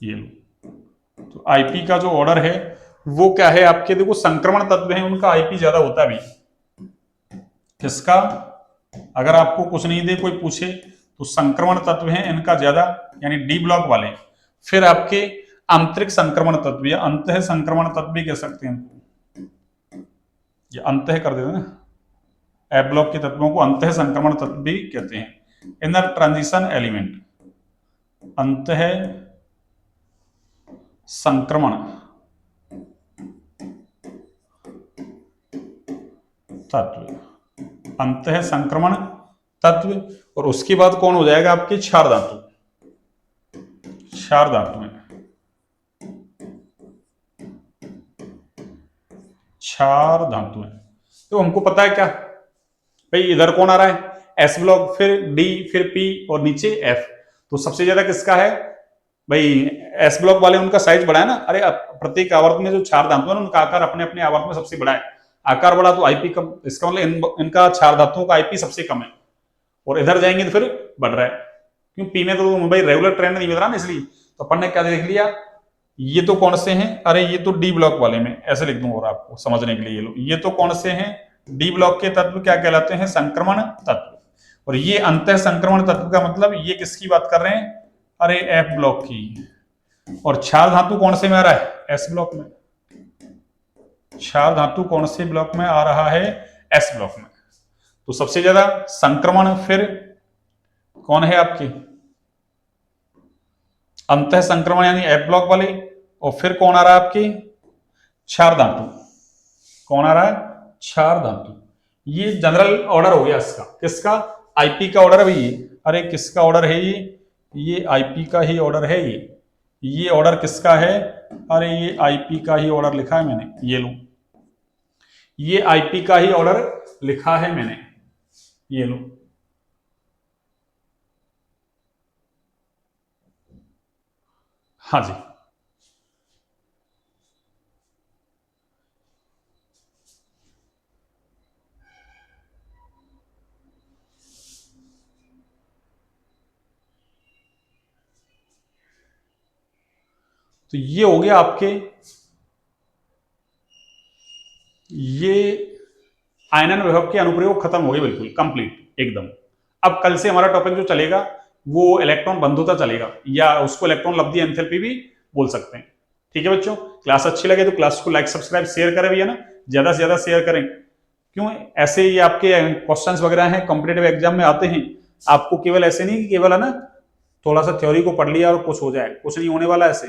ये लो। तो आईपी का जो ऑर्डर है वो क्या है आपके? देखो संक्रमण तत्व है उनका आईपी ज्यादा होता है भी। किसका? अगर आपको कुछ नहीं दे, कोई पूछे, तो संक्रमण तत्व है इनका ज्यादा, यानी डी ब्लॉक वाले। फिर आपके आंतरिक संक्रमण तत्व या अंतः संक्रमण तत्व भी कह सकते हैं इनको, ये अंतः कर देते हैं ना, एफ ब्लॉक के तत्वों को अंतः संक्रमण तत्व भी कहते हैं। इनर ट्रांजिशन एलिमेंट, अंतः संक्रमण तत्व, अंतः संक्रमण तत्व। और उसके बाद कौन हो जाएगा आपके? क्षार धातु। क्षार धातु में 4 धातु हैं। तो हमको पता है क्या भाई, इधर कौन आ रहा है एस ब्लॉक, फिर डी, फिर पी और नीचे एफ। तो सबसे ज्यादा किसका है भाई, एस ब्लॉक वाले, उनका साइज बड़ा है ना। अरे प्रत्येक आवर्त में जो 4 धातु है उनका आकार अपने अपने आवर्त में सबसे बड़ा है। आकार बड़ा तो आईपी कम, इसका मतलब इनका 4 धातुओं का आईपी सबसे कम है। और इधर जाएंगे तो फिर बढ़ रहा है, क्यों पी में तो भाई रेगुलर ट्रेंड नहीं बदल रहा ना, इसलिए। तो अपन ने क्या देख लिया, ये तो कौन से हैं, अरे ये तो डी ब्लॉक वाले में, ऐसे लिख दूंगा और आपको समझने के लिए, ये लो, ये तो कौन से हैं, डी ब्लॉक के तत्व क्या कहलाते हैं, संक्रमण तत्व। और ये अंतः संक्रमण तत्व का मतलब ये किसकी बात कर रहे हैं, अरे एफ ब्लॉक की। और क्षार धातु कौन से में आ रहा है, एस ब्लॉक में। क्षार धातु कौन से ब्लॉक में आ रहा है, एस ब्लॉक में। तो सबसे ज्यादा संक्रमण फिर कौन है आपके, अंतः संक्रमण यानी एफ ब्लॉक वाले। और फिर कौन आ रहा है आपके, क्षार धातु। कौन आ रहा है, क्षार धातु। ये जनरल ऑर्डर हो गया इसका, किसका, आईपी का ऑर्डर है भाई ये। अरे किसका ऑर्डर है ये आईपी का ही ऑर्डर है ये ऑर्डर किसका है, अरे ये आईपी का ही ऑर्डर लिखा है मैंने, ये लो, ये आईपी का ही ऑर्डर लिखा है मैंने, ये लो। हाँ जी, तो ये हो गया आपके, ये आयनन विभव के अनुप्रयोग खत्म हो गए, बिल्कुल कंप्लीट एकदम। अब कल से हमारा टॉपिक जो चलेगा वो इलेक्ट्रॉन बंधुता चलेगा, या उसको इलेक्ट्रॉन लब्धि एंथैल्पी भी बोल सकते हैं। ठीक है बच्चों, क्लास अच्छी लगे तो क्लास को लाइक सब्सक्राइब शेयर करें भैया ना, ज्यादा से ज्यादा शेयर करें। क्यों, ऐसे ही आपके क्वेश्चंस वगैरह हैं कॉम्पिटेटिव एग्जाम में आते हैं, आपको केवल ऐसे नहीं कि केवल है ना थोड़ा सा थ्योरी को पढ़ लिया और कुछ हो जाए, कुछ नहीं होने वाला ऐसे।